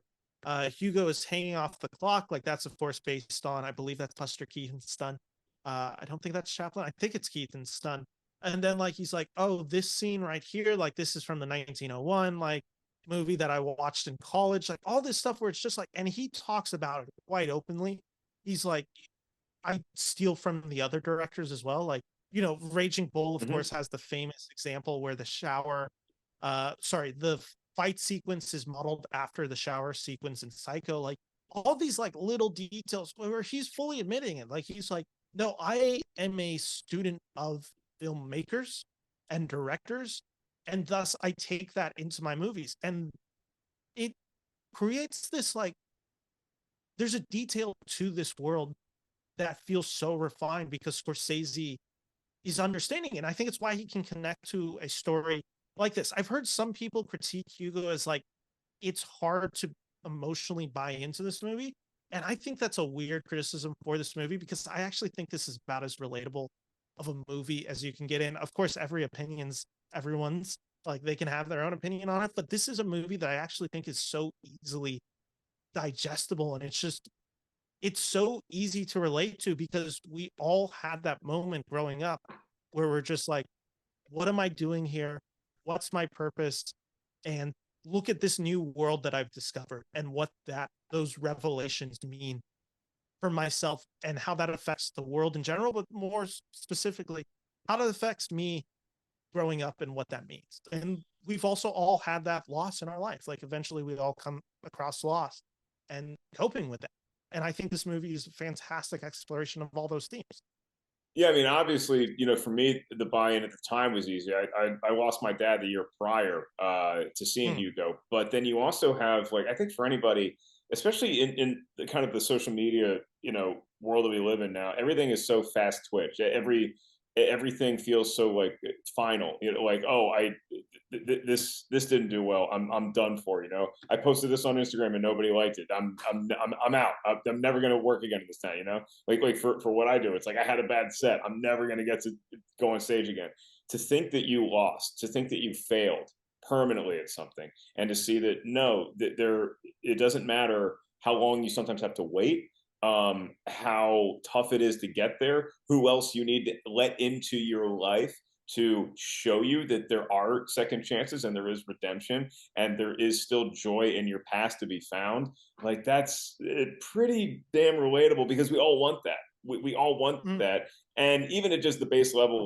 Hugo is hanging off the clock, like that's of course based on, I believe that's Buster Keaton's stunt. I don't think that's Chaplin. I think it's Keaton's stunt. And then like he's like, oh, this scene right here, like this is from the 1901 like movie that I watched in college, like all this stuff where it's just like, and he talks about it quite openly. He's like, I steal from the other directors as well. Like, Raging Bull, of Mm-hmm. course, has the famous example where the fight sequence is modeled after the shower sequence in Psycho. Like all these like little details where he's fully admitting it. Like he's like, no, I am a student of filmmakers and directors, and thus I take that into my movies. And it creates this like, there's a detail to this world that feels so refined because Scorsese is understanding it. And I think it's why he can connect to a story like this. I've heard some people critique Hugo as like, it's hard to emotionally buy into this movie. And I think that's a weird criticism for this movie because I actually think this is about as relatable of a movie as you can get in. Of course, everyone's like they can have their own opinion on it, but this is a movie that I actually think is so easily digestible, and it's so easy to relate to because we all had that moment growing up where we're just like, what am I doing here? What's my purpose? And look at this new world that I've discovered and what those revelations mean for myself and how that affects the world in general, but more specifically, how that affects me growing up and what that means. And we've also all had that loss in our life. Like eventually we all come across loss and coping with it. And I think this movie is a fantastic exploration of all those themes. Yeah, I mean, obviously, for me, the buy-in at the time was easy. I lost my dad the year prior to seeing Hmm. Hugo, but then you also have, like, I think for anybody, especially in the kind of the social media, world that we live in now, everything is so fast twitch. Everything feels so like final. Like, oh, this didn't do well. I'm done for. I posted this on Instagram and nobody liked it. I'm out. I'm never gonna work again in this town. Like for what I do, it's like I had a bad set. I'm never gonna get to go on stage again. To think that you lost, to think that you failed permanently at something, and to see that no, that it doesn't matter how long you sometimes have to wait. how tough it is to get there, who else you need to let into your life to show you that there are second chances and there is redemption and there is still joy in your past to be found. Like that's pretty damn relatable because we all want that. We all want Mm. that. And even at just the base level,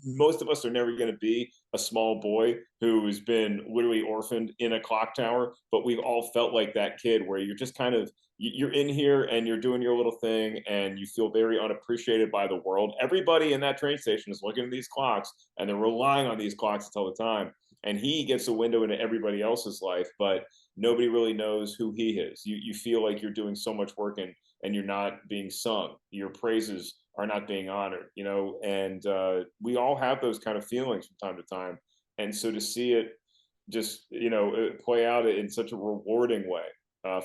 most of us are never going to be a small boy who's been literally orphaned in a clock tower, but we've all felt like that kid where you're just kind of you're in here and you're doing your little thing and you feel very unappreciated by the world. Everybody in that train station is looking at these clocks and they're relying on these clocks to tell the time. And he gets a window into everybody else's life, but nobody really knows who he is. You feel like you're doing so much work and you're not being sung. Your praises are not being honored, and we all have those kind of feelings from time to time. And so to see it just, play out in such a rewarding way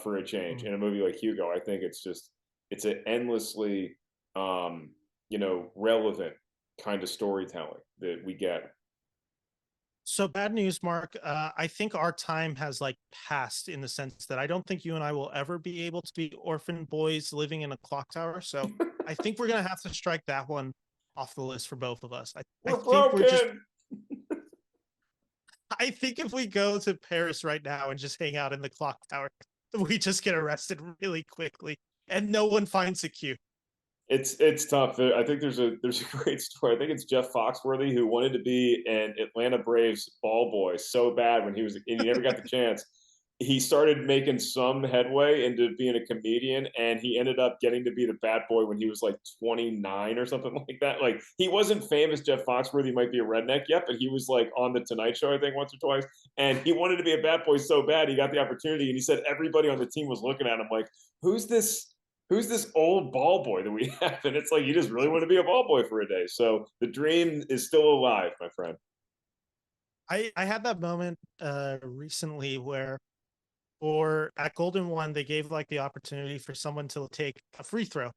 for a change Mm. in a movie like Hugo. I think it's an endlessly relevant kind of storytelling that we get. So bad news, Mark. I think our time has like passed in the sense that I don't think you and I will ever be able to be orphan boys living in a clock tower. So I think we're gonna have to strike that one off the list for both of us. I We're think we're just broken. I think if we go to Paris right now and just hang out in the clock tower, we just get arrested really quickly and no one finds a cue. It's tough. I think there's a great story. I think it's Jeff Foxworthy who wanted to be an Atlanta Braves ball boy so bad when he was, and he never got the chance. He started making some headway into being a comedian, and he ended up getting to be the bat boy when he was like 29 or something like that. Like he wasn't famous. Jeff Foxworthy might be a redneck yet, but he was like on the Tonight Show, I think, once or twice, and he wanted to be a bat boy so bad he got the opportunity. And he said everybody on the team was looking at him like, "Who's this? Who's this old ball boy that we have?" And it's like, you just really want to be a ball boy for a day. So the dream is still alive, my friend. I had that moment recently where or at Golden One, they gave like the opportunity for someone to take a free throw.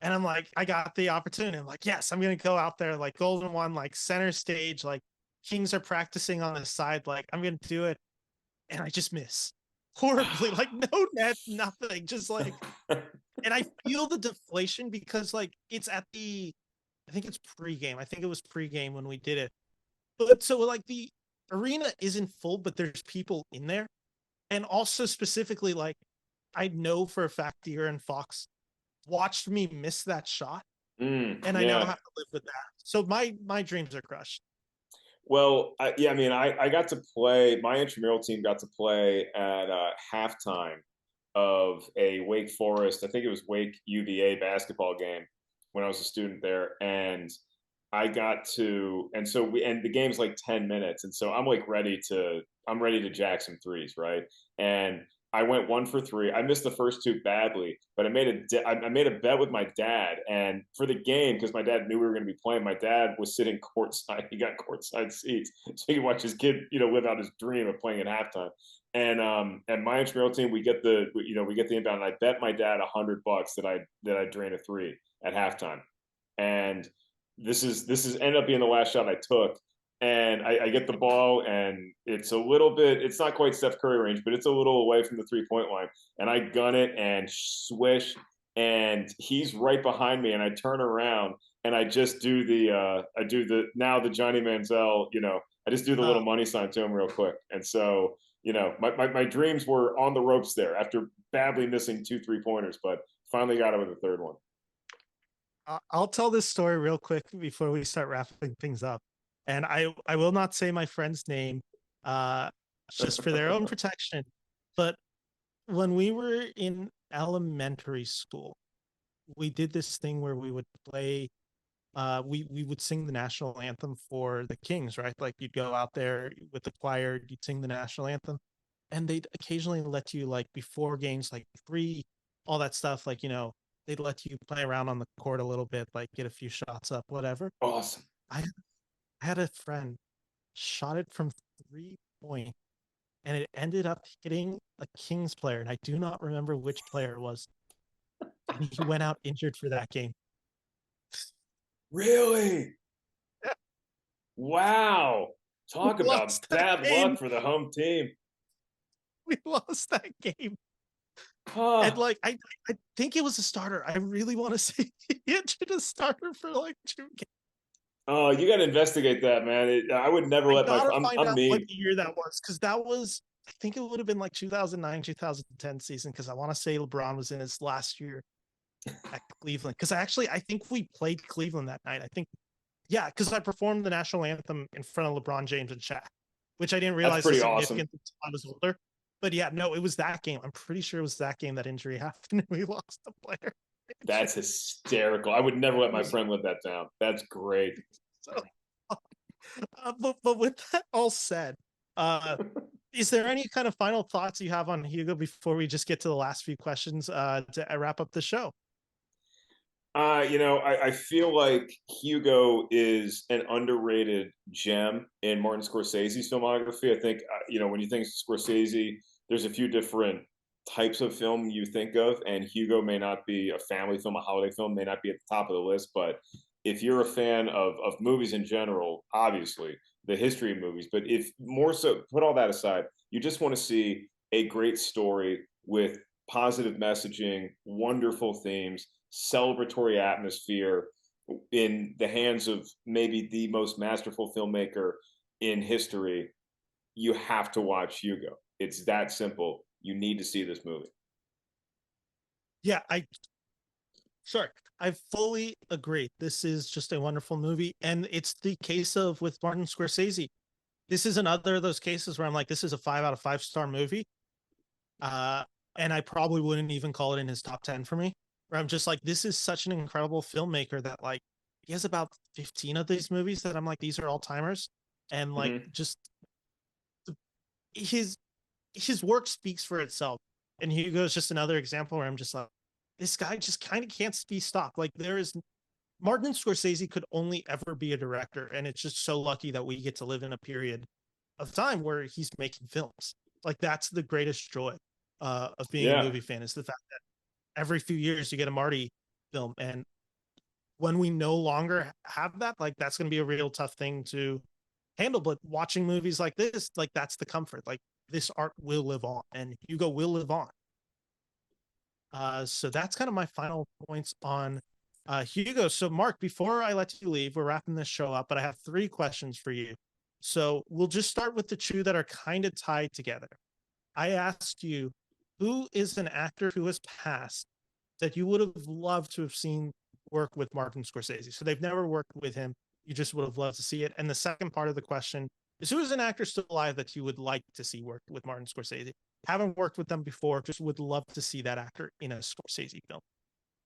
And I'm like, I got the opportunity. I'm like, yes, I'm gonna go out there like Golden One, like center stage, like Kings are practicing on the side, like I'm gonna do it. And I just miss horribly, like no net, nothing. Just like and I feel the deflation because like it's at the I think it's pregame. I think it was pregame when we did it. But so like the arena isn't full, but there's people in there. And also specifically, like I know for a fact De'Aaron Fox watched me miss that shot, and I now Yeah. have to live with that. So my dreams are crushed. Well, yeah, I mean, I got to play, my intramural team got to play at halftime of a Wake Forest, I think it was Wake UVA basketball game when I was a student there. And I got to, and so and the game's like 10 minutes. And so I'm ready to jack some threes, right? And I went 1 for 3. I missed the first two badly, but I made a bet with my dad, and for the game because my dad knew we were going to be playing. My dad was sitting courtside; he got courtside seats, so he could watch his kid, live out his dream of playing at halftime. And my intramural team, we get the inbound, and I bet my dad $100 that I drain a three at halftime, and this is ended up being the last shot I took, and I get the ball, and it's not quite Steph Curry range, but it's a little away from the 3-point line, and I gun it and swish, and he's right behind me, and I turn around and I just do the Johnny Manziel, I just do the little Uh, money sign to him real quick, and so my dreams were on the ropes there after badly missing 2 3-pointers, but finally got it with the third one. I'll tell this story real quick before we start wrapping things up, and I will not say my friend's name, uh, just for their own protection. But when we were in elementary school, we did this thing where we would play we would sing the national anthem for the Kings, right? Like you'd go out there with the choir, you'd sing the national anthem, and they'd occasionally let you like before games, like three, all that stuff, like they'd let you play around on the court a little bit, like get a few shots up, whatever. Awesome. I had a friend shot it from 3 point, and it ended up hitting a Kings player, and I do not remember which player it was, and he went out injured for that game. Really? Wow. We Talk about lost that bad game. luck for the home team. We lost that game. And like I think it was a starter. I really want to say he entered a starter for like 2 games. Oh, you got to investigate that, man. I would never I let my. gotta find I'm out what mean. year that was, because that was, I think it would have been like 2009, 2010 season, because I want to say LeBron was in his last year at Cleveland. Because I think we played Cleveland that night. I think, yeah, because I performed the national anthem in front of LeBron James and Shaq, which I didn't That's realize the pretty awesome. significance until I was older. But yeah, no, it was that game. I'm pretty sure it was that game that injury happened and we lost the player. That's hysterical. I would never let It my was friend live that down. That's great. so, but with that all said, is there any kind of final thoughts you have on Hugo before we just get to the last few questions to wrap up the show? I feel like Hugo is an underrated gem in Martin Scorsese's filmography. I think, when you think Scorsese, there's a few different types of film you think of, and Hugo may not be a family film, a holiday film, may not be at the top of the list, but if you're a fan of movies in general, obviously the history of movies, but if more so, put all that aside, you just want to see a great story with positive messaging, wonderful themes, celebratory atmosphere in the hands of maybe the most masterful filmmaker in history, you have to watch Hugo. It's that simple. You need to see this movie. Yeah, sorry, I fully agree. This is just a wonderful movie, and it's the case of with Martin Scorsese. This is another of those cases where I'm like, this is a 5 out of 5 star movie. Uh, and I probably wouldn't even call it in his top 10 for me. Where I'm just like, this is such an incredible filmmaker that like he has about 15 of these movies that I'm like, these are all timers, and like Mm-hmm. just his his work speaks for itself. And Hugo is just another example where I'm just like, this guy just kind of can't be stopped. Like there is Martin Scorsese could only ever be a director, and it's just so lucky that we get to live in a period of time where he's making films. Like that's the greatest joy of being a Yeah. movie fan, is the fact that every few years you get a Marty film, and when we no longer have that, like that's going to be a real tough thing to handle. But watching movies like this, like that's the comfort. Like this art will live on, and Hugo will live on. So that's kind of my final points on Hugo. So, Mark, before I let you leave, we're wrapping this show up, but I have 3 questions for you. So, we'll just start with the two that are kind of tied together. I asked you, who is an actor who has passed that you would have loved to have seen work with Martin Scorsese? So, they've never worked with him. You just would have loved to see it. And the second part of the question is, who is an actor still alive that you would like to see work with Martin Scorsese? Haven't worked with them before, just would love to see that actor in a Scorsese film.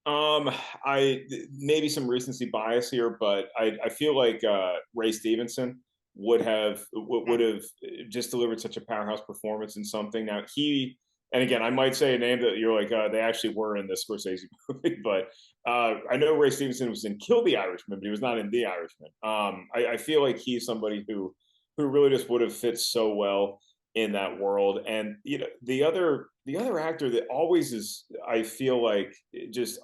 Um, I maybe some recency bias here, but I feel like Ray Stevenson would have just delivered such a powerhouse performance in something. Now he, and again, I might say a name that you're like they actually were in the Scorsese movie, but I know Ray Stevenson was in Kill the Irishman, but he was not in The Irishman. I feel like he's somebody who really just would have fit so well in that world. And the other actor that always is, I feel like, just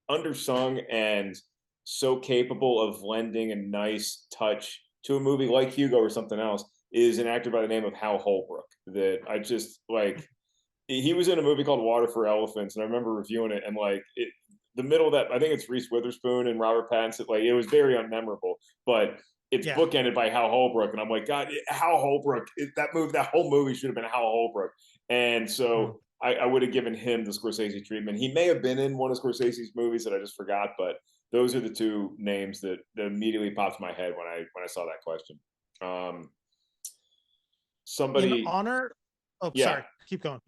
undersung and so capable of lending a nice touch to a movie like Hugo or something else is an actor by the name of Hal Holbrook that I just like. He was in a movie called Water for Elephants, and I remember reviewing it, and like the middle of that, I think it's Reese Witherspoon and Robert Pattinson. Like it was very unmemorable, but it's Yeah. bookended by Hal Holbrook, and I'm like, God, Hal Holbrook, that whole movie should have been Hal Holbrook, and Mm. so I would have given him the Scorsese treatment. He may have been in one of Scorsese's movies that I just forgot, but those are the two names that immediately popped in my head when I saw that question. Um, In somebody, honor, oh, yeah, sorry, keep going.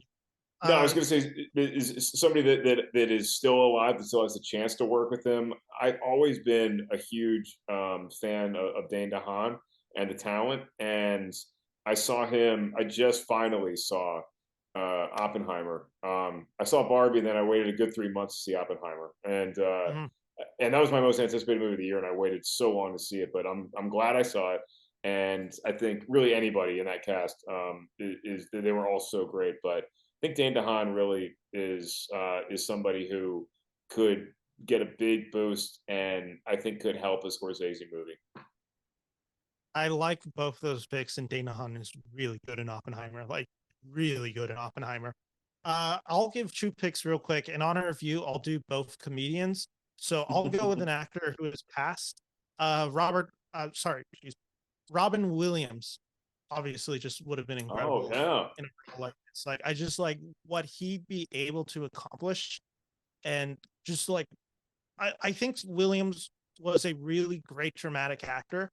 no, I was Uh, going to say is somebody that is still alive that still has a chance to work with him. I've always been a huge fan of Dane DeHaan and the talent, and I saw him. I just finally saw Oppenheimer. I saw Barbie, and then I waited a good 3 months to see Oppenheimer, mhm. and that was my most anticipated movie of the year, and I waited so long to see it. But I'm glad I saw it, and I think really anybody in that cast is they were all so great, but I think Dane DeHaan really is somebody who could get a big boost, and I think could help a Scorsese movie. I like both those picks, and Dana Hunt is really good in Oppenheimer, like really good in Oppenheimer. I'll give two picks real quick. In honor of you, I'll do both comedians. So I'll go with an actor who has passed. Robin Williams. Obviously, just would have been Oh incredible yeah. in a role like this. Like I just like what he'd be able to accomplish, and just like I think Williams was a really great dramatic actor,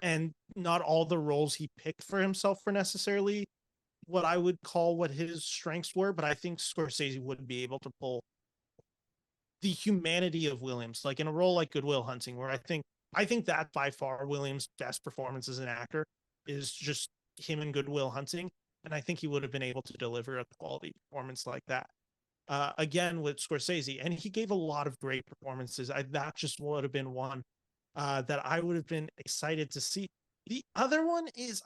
and not all the roles he picked for himself were necessarily what I would call what his strengths were, but I think Scorsese would be able to pull the humanity of Williams, like in a role like Good Will Hunting, where I think that by far Williams' best performance as an actor is just him in Good Will Hunting, and I think he would have been able to deliver a quality performance like that. Again with Scorsese, and he gave a lot of great performances. That just would have been one that I would have been excited to see. The other one is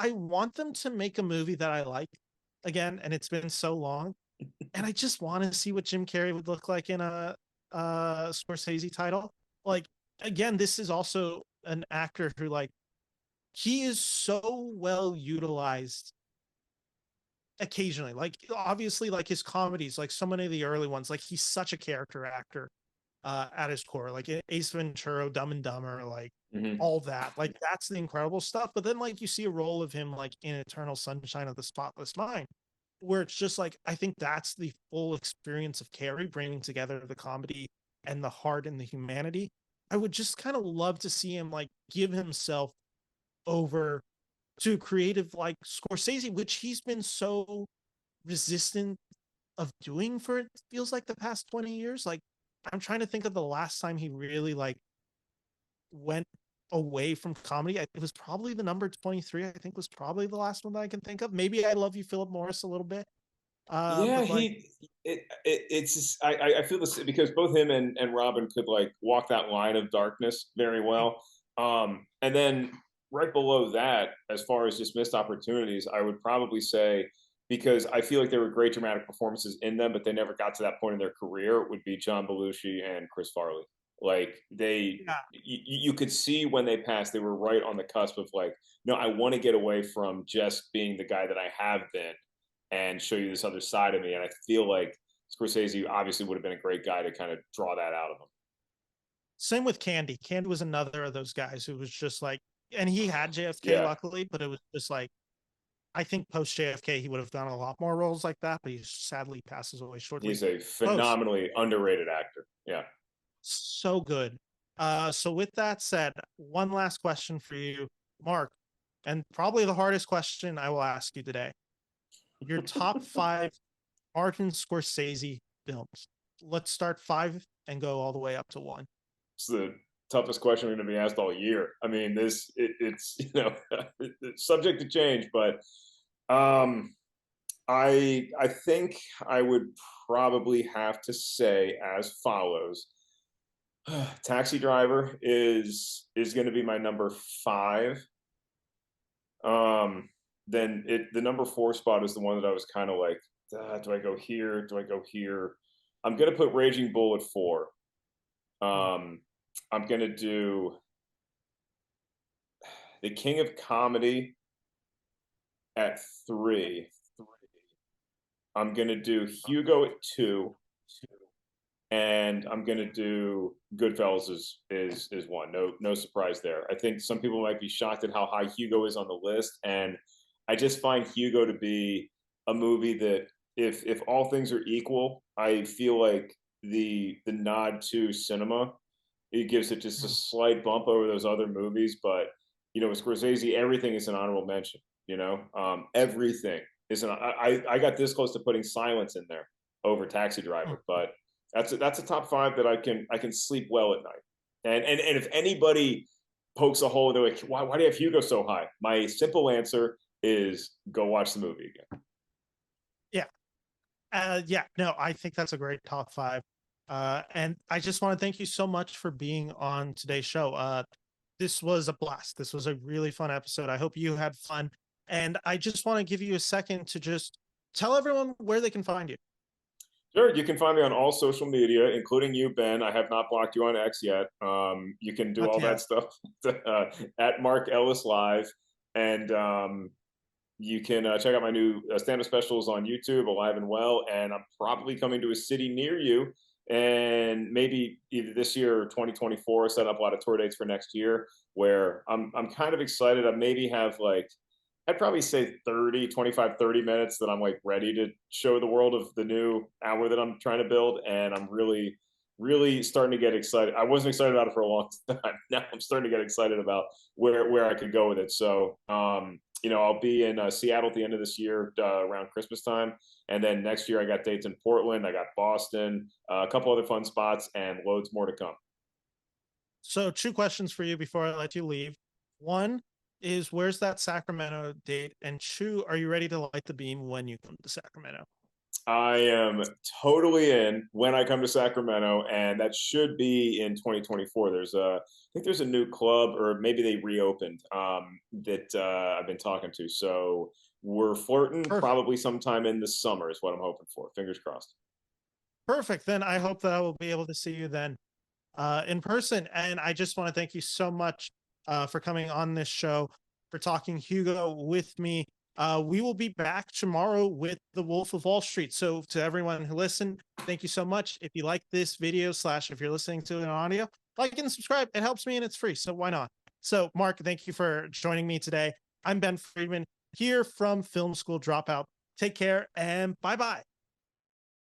I want them to make a movie that I like again, and it's been so long, and I just want to see what Jim Carrey would look like in a Scorsese title. Like again, this is also an actor who like he is so well utilized occasionally. Like obviously like his comedies, like so many of the early ones, like he's such a character actor at his core, like Ace Ventura, Dumb and Dumber, like Mhm. all that. Like that's the incredible stuff. But then like you see a role of him like in Eternal Sunshine of the Spotless Mind, where it's just like I think that's the full experience of Carrie bringing together the comedy and the heart and the humanity. I would just kind of love to see him like give himself over to creative like Scorsese, which he's been so resistant of doing for it feels like the past 20 years. Like I'm trying to think of the last time he really like went away from comedy. It was probably the number 23, I think was probably the last one that I can think of. Maybe I Love You, Philip Morris a little bit. Yeah, But like it's just, I feel this because both him and Robin could like walk that line of darkness very well. And then right below that, as far as just missed opportunities, I would probably say because I feel like there were great dramatic performances in them, but they never got to that point in their career, would be John Belushi and Chris Farley. Like yeah, you could see when they passed, they were right on the cusp of like, no, I want to get away from just being the guy that I have been and show you this other side of me. And I feel like Scorsese obviously would have been a great guy to kind of draw that out of him. same with Candy. Candy was another of those guys who was just like, and he had JFK Yeah, luckily, but it was just like I think post JFK he would have done a lot more roles like that, but he sadly passes away shortly he's a post. phenomenally underrated actor. Yeah. So good. So with that said, one last question for you, Mark, and probably the hardest question I will ask you today. Your top five Martin Scorsese films. Let's start five and go all the way up to one. It's the toughest question we're going to be asked all year. I mean, it's, it's subject to change, but um, I think I would probably have to say as follows. Taxi Driver is going to be my number five. Um, then the number four spot is the one that I was kind of like, do I go here? Do I go here? I'm gonna put Raging Bull at four. Hmm. Um, I'm gonna do The King of Comedy at three. I'm gonna do Hugo at two, and I'm gonna do Goodfellas is one. No surprise there. I think some people might be shocked at how high Hugo is on the list, and I just find Hugo to be a movie that if all things are equal, I feel like the nod to cinema, it gives it just a Hmm. slight bump over those other movies. But with Scorsese, everything is an honorable mention. Everything is an. I got this close to putting Silence in there over Taxi Hmm. Driver, but that's a top five that I can sleep well at night. And if anybody pokes a hole, they're like, why do you have Hugo so high? My simple answer is go watch the movie again. Yeah. Yeah. No, I think that's a great top five. And I just want to thank you so much for being on today's show. This was a blast. This was a really fun episode. I hope you had fun. And I just want to give you a second to just tell everyone where they can find you. Sure, you can find me on all social media, including you, Ben. I have not blocked you on X yet. You can do Not all yet. that stuff at Mark Ellis Live, and you can check out my new stand-up specials on YouTube, Alive and Well, and I'm probably coming to a city near you, and maybe either this year or 2024. Set up a lot of tour dates for next year, where I'm kind of excited. I maybe have like I'd probably say 30, 25, 30 minutes that I'm like ready to show the world of the new hour that I'm trying to build, and I'm really starting to get excited. I wasn't excited about it for a long time. Now I'm starting to get excited about where I could go with it. So I'll be in Seattle at the end of this year around Christmas time, and then next year I got dates in Portland, I got Boston, a couple other fun spots, and loads more to come. So, two questions for you before I let you leave. One is, where's that Sacramento date? And two, are you ready to light the beam when you come to Sacramento? I am totally in when I come to Sacramento, and that should be in 2024. I think there's a new club, or maybe they reopened that I've been talking to. So we're flirting, Perfect. probably sometime in the summer is what I'm hoping for. Fingers crossed. Perfect. Then I hope that I will be able to see you then in person. And I just want to thank you so much for coming on this show, for talking Hugo with me. We will be back tomorrow with The Wolf of Wall Street. So to everyone who listened, thank you so much. If you like this video, / if you're listening to it on audio, like and subscribe. It helps me and it's free. So why not? So Mark, thank you for joining me today. I'm Ben Friedman here from Film School Dropout. Take care and bye-bye.